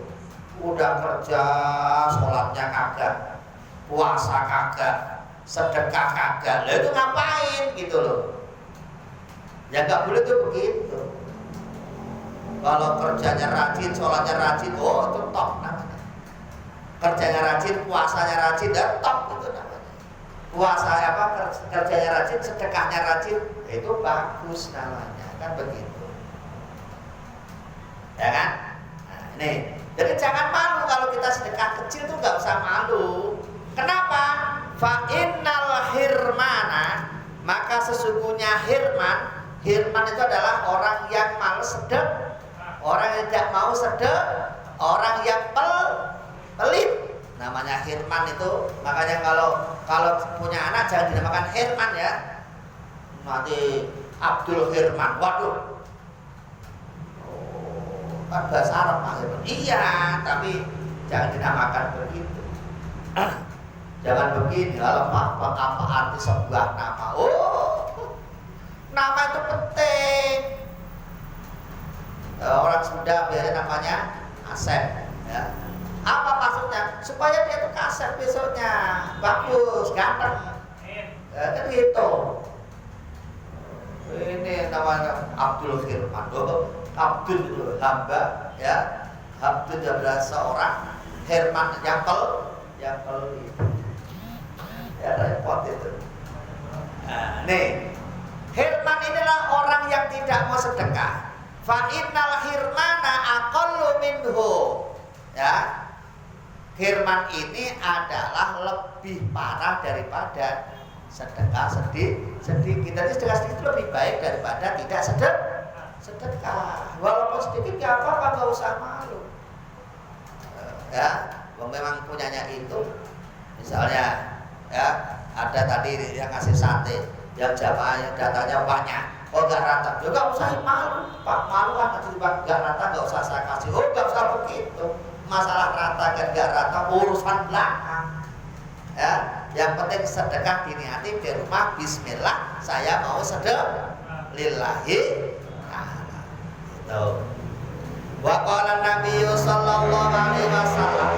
Udah kerja, sholatnya kagak, puasa kagak, sedekah kagak, lah itu ngapain gitu loh. Ya gak boleh tuh begitu. Kalau kerjanya rajin, sholatnya rajin, oh itu top namanya. Kerjanya rajin, puasanya rajin, dan top itu namanya. Puasa apa? Kerjanya rajin, sedekahnya rajin, itu bagus namanya, kan begitu. Ya kan? Nah, ini. Jadi jangan malu kalau kita sedekah kecil tuh nggak usah malu. Kenapa? Fa innal hirmana, maka sesungguhnya hirman itu adalah orang yang malas sedekah. Orang yang tidak mau sedekah, orang yang pelit, namanya Hirman itu. Makanya kalau punya anak jangan dinamakan Hirman ya. Nanti Abdul Hirman, waduh. Kan bahasa Arab Pak Hirman. Iya, tapi jangan dinamakan begitu. Jangan begini, kalau apa arti sebuah nama. Oh, nama itu penting. Orang Sunda biasanya namanya Asep ya. Apa maksudnya? Supaya dia tuh kasep besoknya, bagus, ganteng kan gitu. Ini namanya Abdul Hirman. Abdul itu hamba ya. Abdul adalah seorang, Hirman yang pelit. Ya repot itu. Nah, nih Hirman inilah orang yang tidak mau sedekah. Fa innal hirmana aqallu minhu. Ya. Hirman ini adalah lebih parah daripada sedekah sedikit. Kita ini sedekah sedikit lebih baik daripada tidak sedekah. Walaupun sedikit ya apa-apa, enggak usah malu. Ya, memang punyanya itu. Misalnya ya, ada tadi yang ngasih sate, yang jamaah yang datanya banyak. Oh enggak rata, ya enggak usah malu Pak, malu kan nanti enggak rata enggak usah saya kasih. Oh enggak usah begitu, masalah rata kan enggak rata urusan belakang. Ya, yang penting sedekah diniati di rumah, bismillah, saya mau sedekah lillahi ta'ala. Gitu. Wa qala Nabi sallallahu alaihi wasallam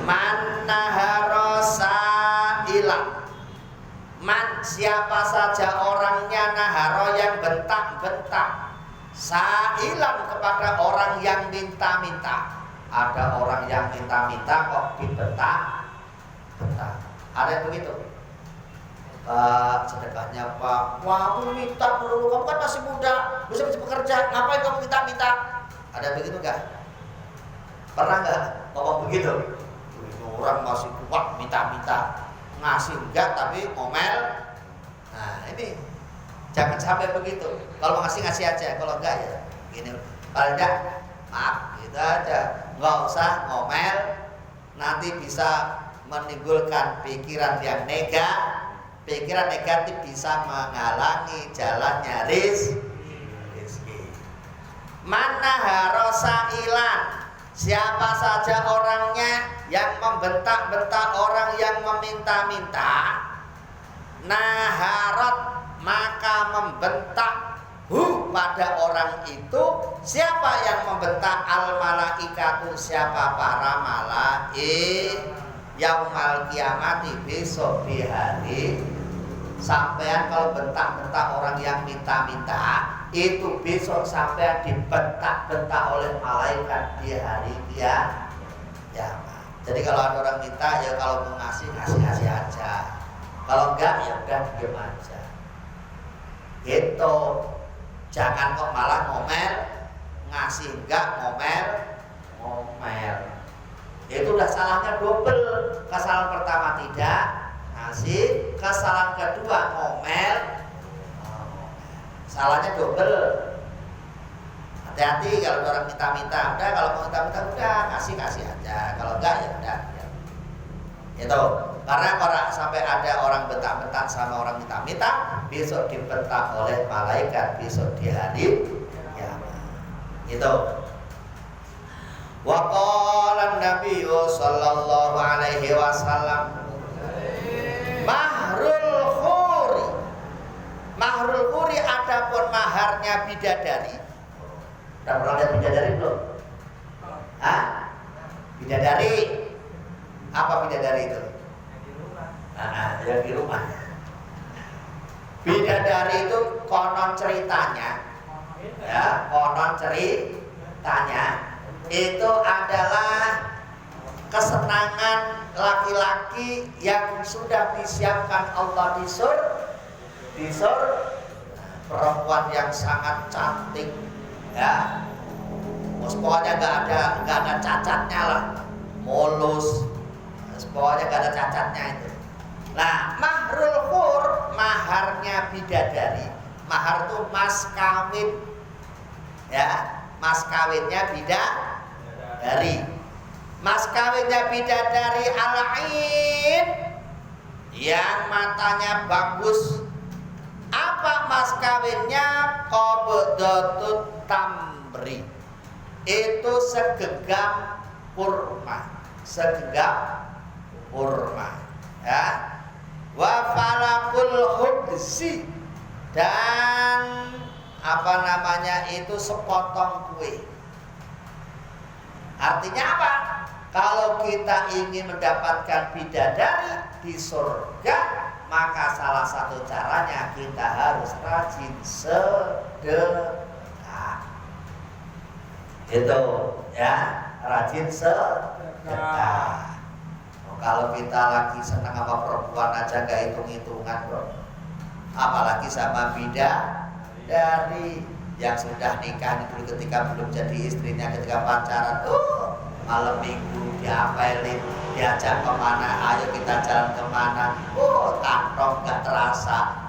man nahara sa'ilan. Man, siapa saja orangnya naharo yang bentak-bentak, sa'ilan kepada orang yang minta-minta. Ada orang yang minta-minta kok dibentak. Ada yang begitu. Sedekahnya Pak, wah aku minta dulu, kamu kan masih muda, bisa bekerja, ngapain kamu minta-minta? Ada yang begitu enggak? Pernah enggak ngomong begitu? Orang masih kuat minta-minta, ngasih enggak tapi ngomel. Nah ini jangan sampai begitu. Kalau mau ngasih aja, kalau enggak ya gini. Paling enggak maaf gitu aja, nggak usah ngomel. Nanti bisa menimbulkan pikiran yang pikiran negatif, bisa menghalangi jalannya rezeki. Mana harosailan, siapa saja orangnya yang membentak-bentak orang yang meminta-minta, naharat maka membentak pada orang itu. Siapa yang membentak? Al malaikatu, siapa? Para malaik. Yaumal kiamati, besok di hari. Sampean kalau bentak-bentak orang yang minta-minta, itu besok sampean dibentak-bentak oleh malaikat di hari kiamat. Jadi kalau ada orang minta, ya kalau mau ngasih aja. Kalau enggak, ya udah diam aja. Gitu. Jangan kok malah ngomel, ngasih enggak ngomel. Itu udah salahnya double. Kesalahan pertama tidak ngasih, kesalahan kedua ngomel. Salahnya double. Hati-hati kalau orang minta-minta. Udah kalau mau minta-minta udah kasih aja. Kalau enggak ya udah. Itu. Karena kalau sampai ada orang bentak-bentak sama orang minta-minta, besok dibentak oleh malaikat besok di hari kiamat. Itu. Wa qala Nabi sallallahu alaihi wasallam Mahrul khuri adapun maharnya bidadari. Udah pernah lihat bidadari belum? Hah? Bidadari. Apa bidadari itu? Yang di rumah. Bidadari itu konon ceritanya itu adalah kesenangan laki-laki yang sudah disiapkan Allah di surga. Perempuan yang sangat cantik, ya, pokoknya nggak ada cacatnya lah, mulus, pokoknya nggak ada cacatnya itu. Nah, mahrul khur, maharnya bidadari. Mahar itu mas kawin, ya, mas kawinnya bidadari. Mas kawinnya bidadari al-ain, yang matanya bagus. Apa mas kawinnya? Qabdatut tamri, itu segenggam kurma, ya. Wa falakul khubzi, dan apa namanya itu sepotong kue. Artinya apa? Kalau kita ingin mendapatkan bidadari di surga, maka salah satu caranya kita harus rajin sedekah. Itu ya, rajin sedekah. Kalau kita lagi senang sama perempuan aja gak hitung-hitungan bro, apalagi sama bidadari yang sudah nikah dulu ketika belum jadi istrinya, ketika pacaran malam minggu diapelin, diajak kemana, ayo kita jalan kemana, kantong gak terasa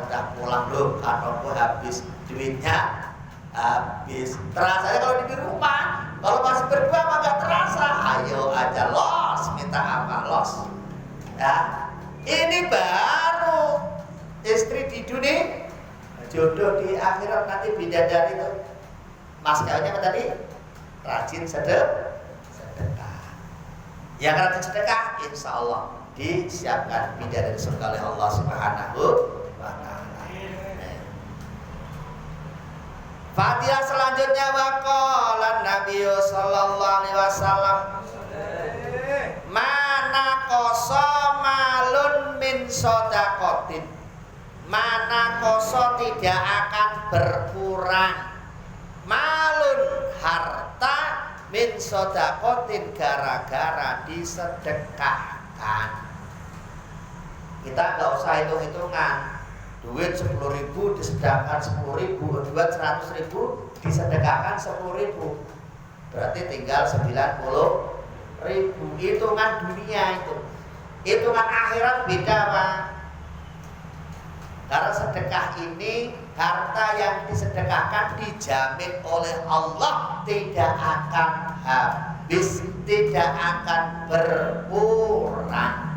udah pulang loh, kantongku habis, duitnya habis. Terasanya kalau di rumah, kalau masih berdua mah gak terasa. Ayo aja los, minta apa los, ya. Ini baru istri di dunia, jodoh di akhirat nanti bidadari itu. Mas kawinnya apa tadi? Rajin sedekah. Yang rajin sedekah, insya Allah disiapkan bidadari surga oleh Allah Subhanahu wa Ta'ala. Fadilah selanjutnya waqala Nabi sallallahu alaihi wasallam, mana koso malun min sodakotin, mana koso tidak akan berkurang, malun harta min sodakotin gara-gara disedekahkan. Kita nggak usah hitung-hitungan. Duit 10.000 disedekahkan 10.000, duit 100.000 disedekahkan 10.000, berarti tinggal 90.000. Hitungan dunia itu, hitungan akhirat beda Pak. Karena sedekah ini, harta yang disedekahkan dijamin oleh Allah tidak akan habis, tidak akan berkurang.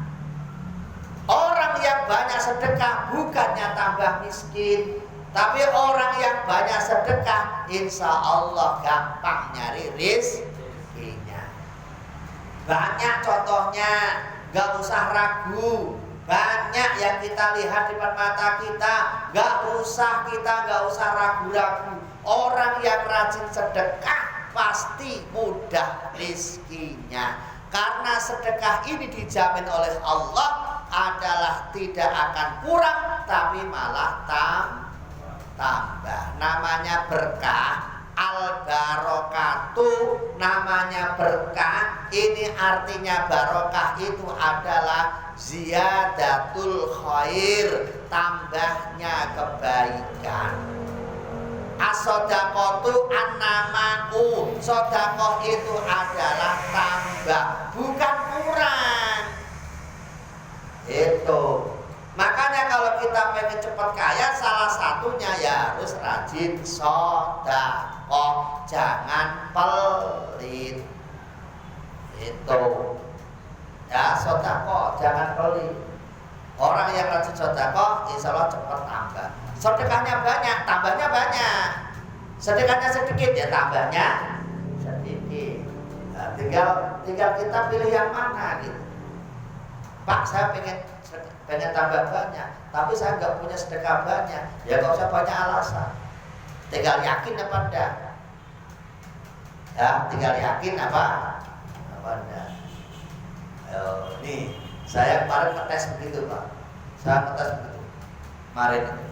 Orang yang banyak sedekah bukannya tambah miskin, tapi orang yang banyak sedekah insya Allah gampang nyari rizkinya. Banyak contohnya, gak usah ragu. Banyak banyak yang kita lihat di depan mata kita. Gak usah ragu-ragu. Orang yang rajin sedekah pasti mudah rizkinya. Karena sedekah ini dijamin oleh Allah adalah tidak akan kurang, tapi malah tambah. Namanya berkah. Al-barokatu namanya berkah. Ini artinya barokah itu adalah ziyadatul khair, tambahnya kebaikan. As-sodaqatu an-nama'u, sodakoh itu adalah tambah, bukan kurang. Itu makanya kalau kita pengen cepat kaya, salah satunya ya harus rajin sodakoh, jangan pelit. Itu ya, sodakoh jangan pelit. Orang yang rajin sodakoh insya Allah cepat tambah. Sedekahnya banyak, tambahnya banyak. Sedekahnya sedikit ya tambahnya sedikit. Nah, tinggal kita pilih yang mana gitu. Pak, saya pengen tambah banyak, tapi saya nggak punya sedekah banyak. Ya nggak usah banyak alasan. Tinggal yakin apa enggak. Ya, tinggal yakin apa enggak. Nih, saya kemarin ngetes begitu Pak. Saya ngetes begitu kemarin itu.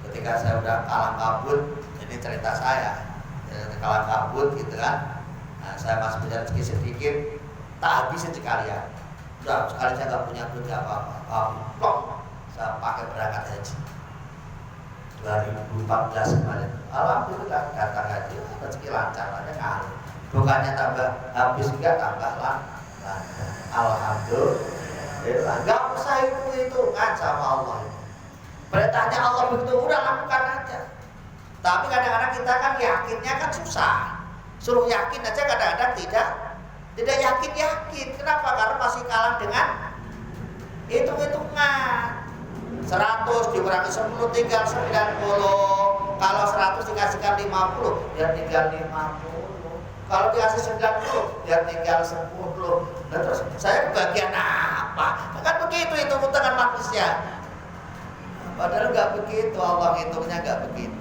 Ketika saya udah kalang kabut, ini cerita saya, kalang kabut gitu kan. Nah, saya masih punya rezeki sedikit, tak habisin sekalian. Udah sekali saya nggak punya duit apa-apa, saya pakai berangkat haji 2014 kemarin. Alhamdulillah datang haji, rezeki lancar aja ngalir. Bukannya tambah habis juga tambah lancar. Alhamdulillah. Nggak usah hitung-hitungan sama Allah. Perintahnya Allah begitu, udah lakukan aja. Tapi kadang-kadang kita kan yakinnya kan susah. Suruh yakin aja kadang-kadang tidak yakin. Kenapa? Karena masih kalah dengan hitung-hitungan. 100 dikurangi 10 tinggal 90. Kalau 100 dikasihkan 50 ya tinggal 50. Kalau dikasih 90 ya tinggal 10. Nah, terus saya bagian apa? Kan begitu hitung-hitungan manusia. Padahal nggak begitu, Allah hitungnya nggak begitu.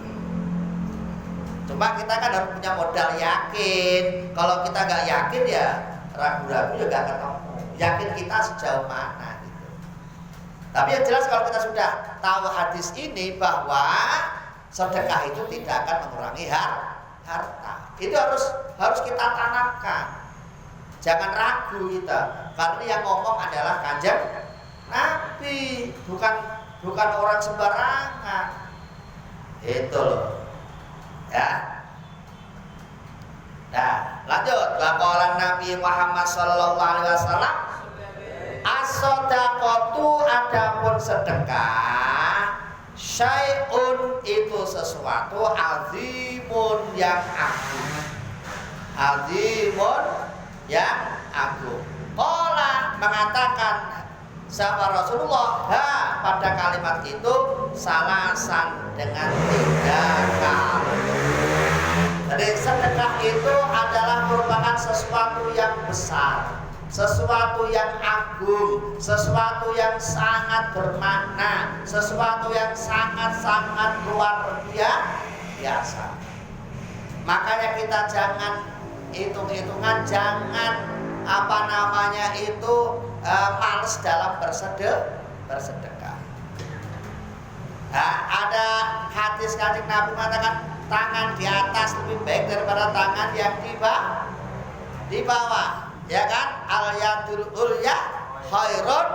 Cuma kita kan harus punya modal yakin. Kalau kita nggak yakin ya ragu-ragu juga ketemu. Yakin kita sejauh mana gitu. Tapi yang jelas kalau kita sudah tahu hadis ini bahwa sedekah itu tidak akan mengurangi harta. Itu harus kita tanamkan. Jangan ragu kita. Karena yang ngomong adalah Kanjeng Nabi, bukan orang sembarangan. Itu loh. Ya. Nah, lanjut. Laporan Nabi Muhammad sallallahu alaihi wasallam, as-shadaqatu adapun sedekah, syai'un itu sesuatu azimun yang agung. Azimun yang agung. Qala mengatakan sahabat Rasulullah pada kalimat itu salasan dengan 3 kali. Jadi sedekah itu adalah merupakan sesuatu yang besar, sesuatu yang agung, sesuatu yang sangat bermakna, sesuatu yang sangat-sangat luar biasa. Makanya kita jangan hitung-hitungan, jangan males dalam bersedekah. Nah, ada hadis Kanjeng Nabi mengatakan tangan di atas lebih baik daripada tangan yang di bawah, ya kan? Al yadul ulya khairun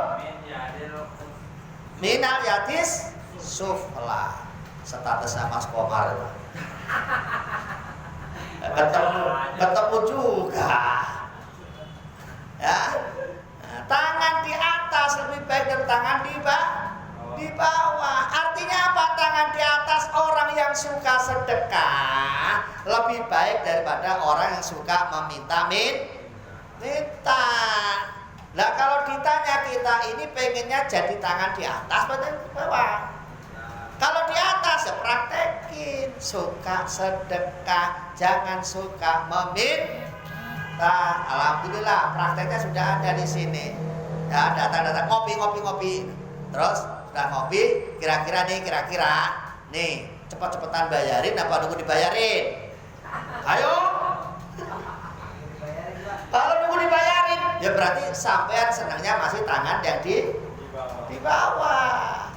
minal yadis sufla. Statusnya Mas Komar ketemu juga. Ya, tangan di atas lebih baik dari tangan di bawah. Artinya apa? Tangan di atas orang yang suka sedekah lebih baik daripada orang yang suka minta. Nah, kalau ditanya kita ini pengennya jadi tangan di atas atau di bawah? Kalau di atas ya praktekin, suka sedekah, jangan suka meminta. Alhamdulillah prakteknya sudah ada di sini. Ya, datang ngopi. Terus udah ngopi, kira-kira nih cepet-cepetan bayarin apa nunggu dibayarin? Ayo. Kalau nunggu dibayarin, ya berarti sampean senangnya masih tangan yang di bawah.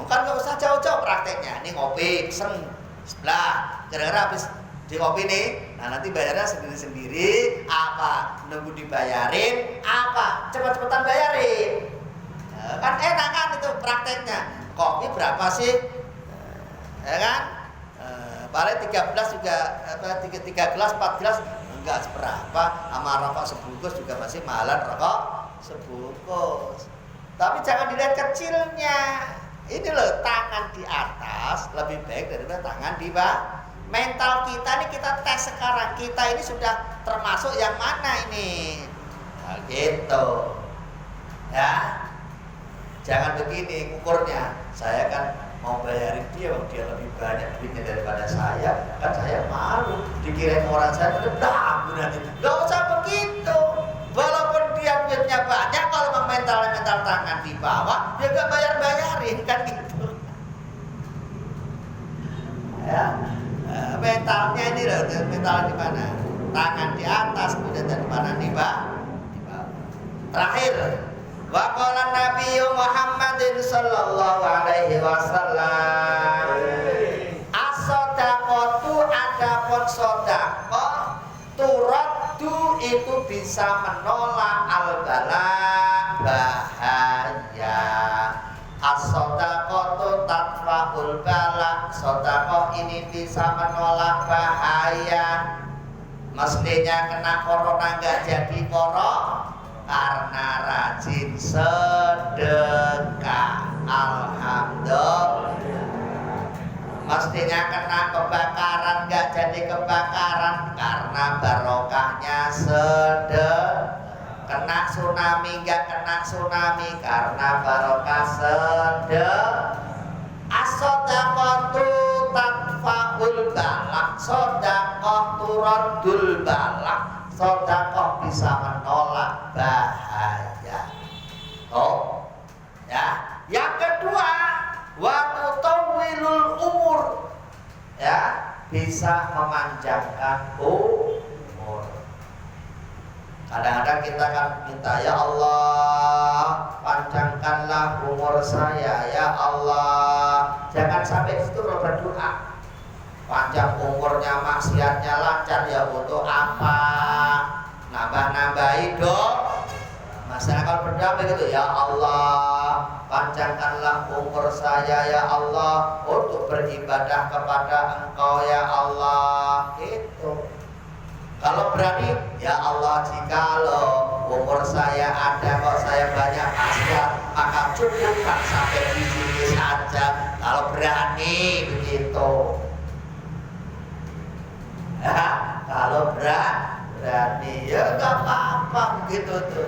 Kan nggak usah jauh-jauh prakteknya. Ini ngopi, pesen sebelah. Gara-gara habis di kopi nih, nah nanti bayarnya sendiri-sendiri. Apa nunggu dibayarin? Apa cepet-cepetan bayarin? Kan enak kan itu prakteknya. Kopi berapa sih? Ya kan? Paling 13 juga 3 gelas 4 gelas enggak seberapa, sama rokok sebungkus juga masih mahalan rokok sebungkus. Tapi jangan dilihat kecilnya. Ini loh, tangan di atas lebih baik daripada tangan di bawah. Mental kita ini kita tes sekarang, kita ini sudah termasuk yang mana ini? Nah, gitu. Ya. Jangan begini ukurnya. Saya kan mau bayarin dia lebih banyak duitnya daripada saya, kan saya malu dikirain orang saya udah nanti. Gak usah begitu. Walaupun dia duitnya banyak, kalau memang mental tangan di bawah, dia gak bayarin kan gitu. Ya, mentalnya ini loh, mental di mana? Tangan di atas, kemudian di mana di bawah. Terakhir. Wa qala Nabi Muhammadin sallallahu alaihi wasallam, as-shadaqatu adapun sedekah turaddu itu bisa menolak al-bala bahaya. As-shadaqatu tadfa'ul bala, sedekah ini bisa menolak bahaya. Mestinya kena corona enggak jadi corona karena rajin sedekah. Alhamdulillah. Mestinya kena kebakaran enggak jadi kebakaran karena barokahnya sedekah. Kena tsunami enggak kena tsunami karena barokah sedekah. As-shadaqatu tadfa'ul balak, sedekah turaddul balak. Sedekah bisa menolak bahaya. Oh, ya. Yang kedua, wa tutawwilul umur. Ya, bisa memanjangkan umur. Kadang-kadang kita kan minta, ya Allah, panjangkanlah umur saya, ya Allah. Jangan sampai itu berdoa. Panjang umurnya, maksiatnya lancar, ya untuk apa? Nambah-nambahi dong. Masalah kalau berdoa begitu, ya Allah, panjangkanlah umur saya, ya Allah, untuk beribadah kepada Engkau, ya Allah. Itu. Kalau berani, ya Allah, jikalau umur saya ada kok saya banyak maksiat, maka cukupkan sampai di sini saja. Kalau berani begitu. Kalau berani ya gak apa-apa begitu tuh.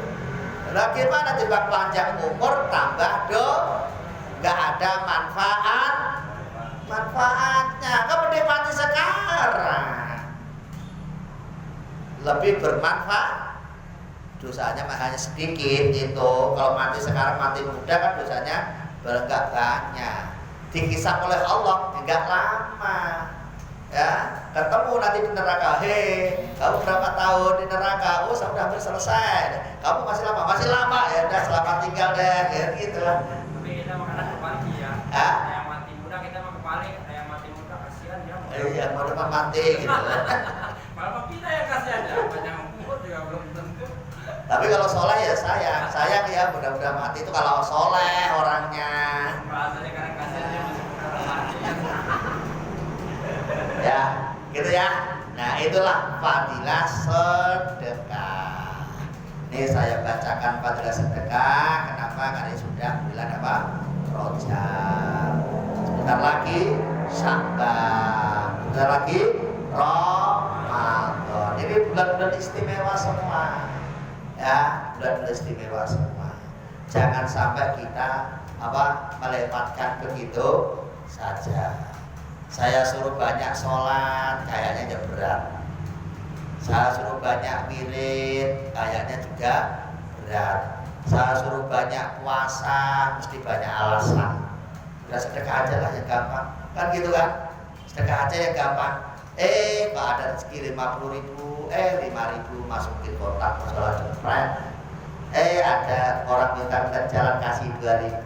Lah gimana tiba panjang umur tambah dong, gak ada manfaatnya. Kamu menikmati sekarang lebih bermanfaat. Dosanya hanya sedikit itu. Kalau mati sekarang mati muda kan dosanya enggak banyak. Dikisah oleh Allah enggak lama. Ya, ketemu nanti di neraka. Hei, kamu berapa tahun di neraka? Oh, sudah hampir selesai. Kamu masih lama ya. Udah selamat tinggal deh, ya, gitu lah. Tapi kita makanan kepali ya. Yang mati muda kita mah kepali, yang mati muda kasihan ya. Iya, mau depan mati gitu. Malah kita yang kasihan ya, banyak umur juga belum tentu. Tapi kalau soleh ya sayang ya, mudah-mudahan mati itu kalau soleh orangnya. Bahasanya kadang kasihannya masih muda mati ya. Ya, gitu ya. Nah, itulah fadilah sedekah. Ini saya bacakan fadilah sedekah. Kenapa? Karena sudah bulan apa? Rajab. Sebentar lagi Sya'ban. Sebentar lagi Ramadan. Ini bulan-bulan istimewa semua. Ya, bulan-bulan istimewa semua. Jangan sampai kita melewatkan begitu saja. Saya suruh banyak sholat, kayaknya berat. Saya suruh banyak wirid, kayaknya juga berat. Saya suruh banyak puasa, mesti banyak alasan. Udah sedekah aja lah yang gampang. Kan gitu kan? Sedekah aja yang gampang. Pak ada rezeki 50.000, 5.000 masukin kotak masalah jepret. Ada orang minta jalan kasih 2.000.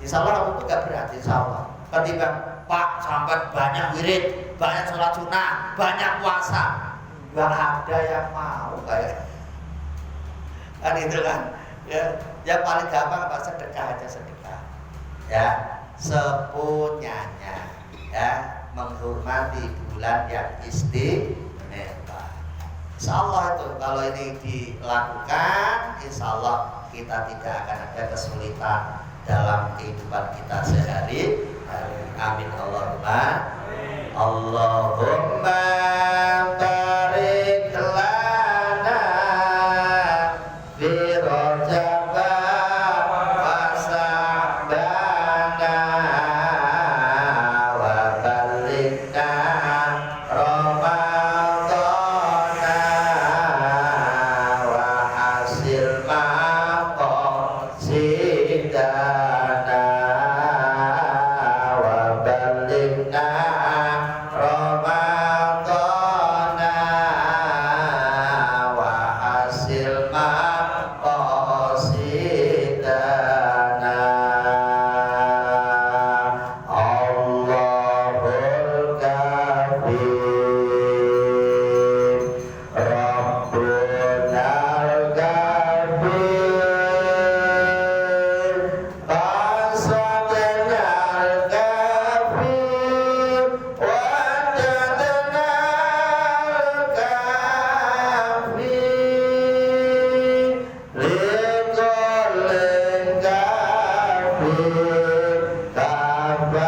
Insya Allah aku gak berat, insya Allah. Ketimbang Pak sampai banyak wirid, banyak sholat sunnah, banyak puasa, gak ada yang mau kayak kan itu kan. Yang paling gampang apa? Sedekah aja, sedekah. Ya, sepunyanya. Ya, menghormati bulan yang istimewa. Insya Allah itu kalau ini dilakukan, insya Allah kita tidak akan ada kesulitan dalam kehidupan kita sehari-hari. Amin Allahumma. Allahumma barik lana fi Rajab wa Sa'bana wa balighna Ramadana wa hasil maqasidana wa balighna Ramadana wa hasil maqasidana. Allahul Ghafir Rabbunal Ghafir Qasadnal Ghafir Wajadnal Ghafir Liqolin Ghafir Kabanal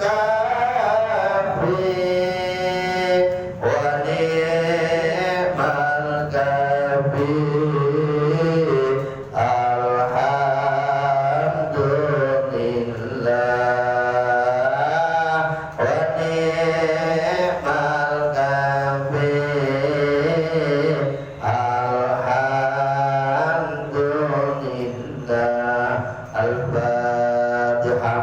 Ghafir Wa ni'mal Ghafir Alhamdulillah Wa ni'mal Ghafir Alhamdulillah. Al-Fatihah.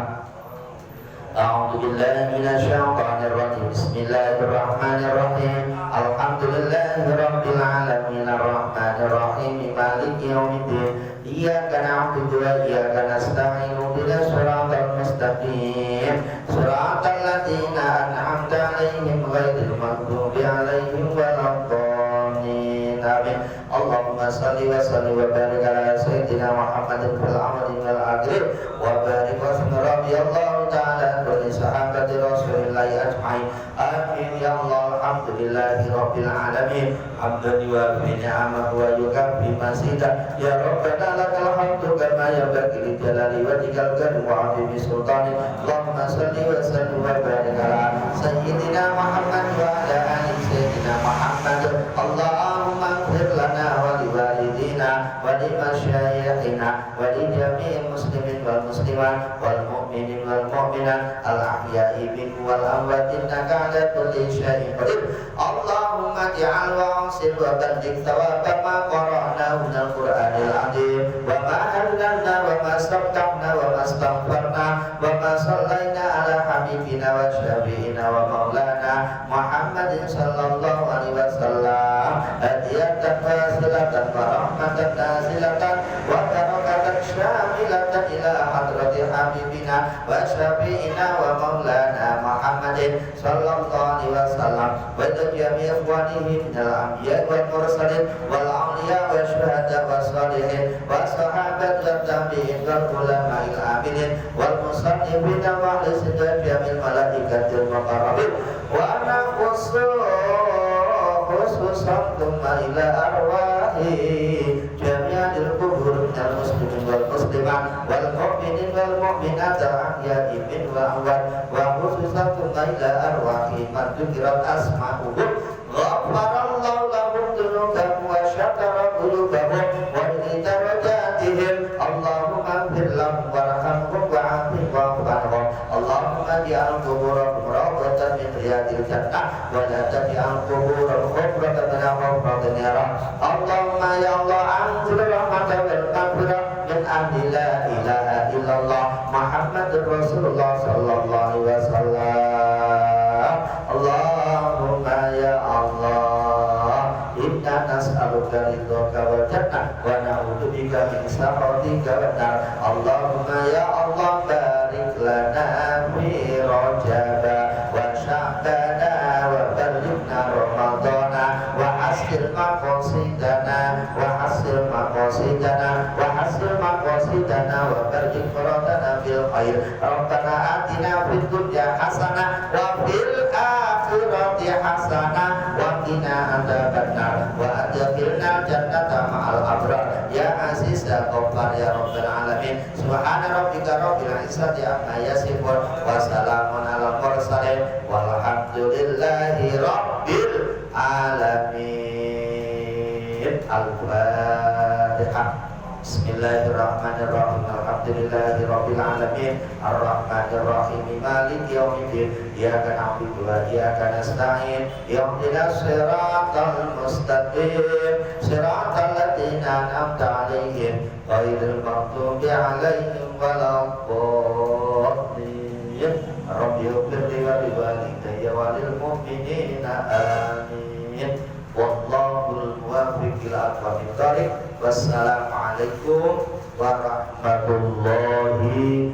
أعوذ بالله من الشيطان الرجيم بسم الله الرحمن الرحيم الحمد لله رب العالمين الرحمن الرحيم مالك يوم الدين إياك نعبد وإياك نستعين اهدنا الصراط المستقيم صراط الذين أنعمت عليهم غير المغضوب عليهم ولا الضالين آمين. اللهم صل وسلم وبارك على سيدنا محمد في الأمر والآخر وبارك وسلم رضي الله تعالى عن كل صحابة رسول الله أجمعين آمين يا الله. الحمد لله رب العالمين حمدا يوافي نعمه ويكافئ مزيدا يا ربنا لك الحمد كما ينبغي لجلال وجهك الكريم وعظيم سلطانك. اللهم صل وسلم وبارك على سيدنا محمد وعلى آل سيدنا محمد. اللهم اغفر لنا ولوالدينا ولمشايخنا ولجميع المسلمين والمسلمات والمؤمنين والمؤمنات الأحياء منهم والأموات إنك على كل شيء قدير. اللهم اجعل واعصر وبلغ ثواب ما قرأناه من القرآن العظيم وما هللنا وما استفتحنا وما استغفرنا وما صلينا على حبيبنا وشفيعنا ومولانا محمد صلى الله عليه وسلم هدية فاصلة ورحمة نازلة وبركة شاملة إلى حضرة حبيبنا وشفيعنا ومولانا محمد صلى الله عليه وسلم وجميع إخوانه من الأنبياء والمرسلين والأولياء والشهداء والصالحين والصحابة والتابعين والعلماء العاملين والمصنفين وأهل السنة جميع الملائكة المقربين ونخص خصوصا ثم إلى أرواح جميع القبور من المسلمين والمسلمات والمؤمنين والمؤمنات الأحياء منهم والأموات وخصوصا ثم إلى أرواح من ذكرت أسماؤهم غفر الله لهم ذنوبهم وشكر قلوبهم وإلى درجاتهم. اللهم اغفر لهم وارحمهم وعافهم واعف عنهم. اللهم اجعل قبورهم روضة من رياض الجنة ولا تجعل قبورهم حفرة من حفرات النار. اللهم يا الله أنزل الرحمة والمغفرة من عند الله la ilaha illallah Muhammadur Rasulullah sallallahu alaihi wasallam. Allahumma ya Allah, inna nas'aluka ridhaka wal jannah wa na'udzubika min sakhatika wan nar. Allahumma ya Allah, barik lana fi Rajab wa Sya'bana wa ballighna Ramadana wa hasil maqasidana wa hasil maqasidana wa hasil maqasidana wa barik faradana fil khair. Rabbana atina fid dunya hasanah wa fil akhirati hasanah wa qina adzabannar wa adkhilna jannata ma'al abrar ya aziz ya ghaffar ya rabbal alamin. Subhana rabbika rabbil izzati amma yasifun wa salamun alal mursalin walhamdulillahi rabbil alamin. Al-Fatihah. Bismillahirrahmanirrahim. Alhamdulillahi rabbil alamin. Ar-Rahmanir Rahim. Maliki yaumiddin. Iyyaka na'budu wa iyyaka nasta'in. Ihdinas siratal mustaqim. Siratal ladzina an'amta 'alaihim ghairil maghdubi 'alaihim waladdallin. Rabbi ighfirli wa liwalidayya wa lil mu'minina amin. Wallahul muwaffiq ila aqwamit thoriq. Wassalamualaikum warahmatullahi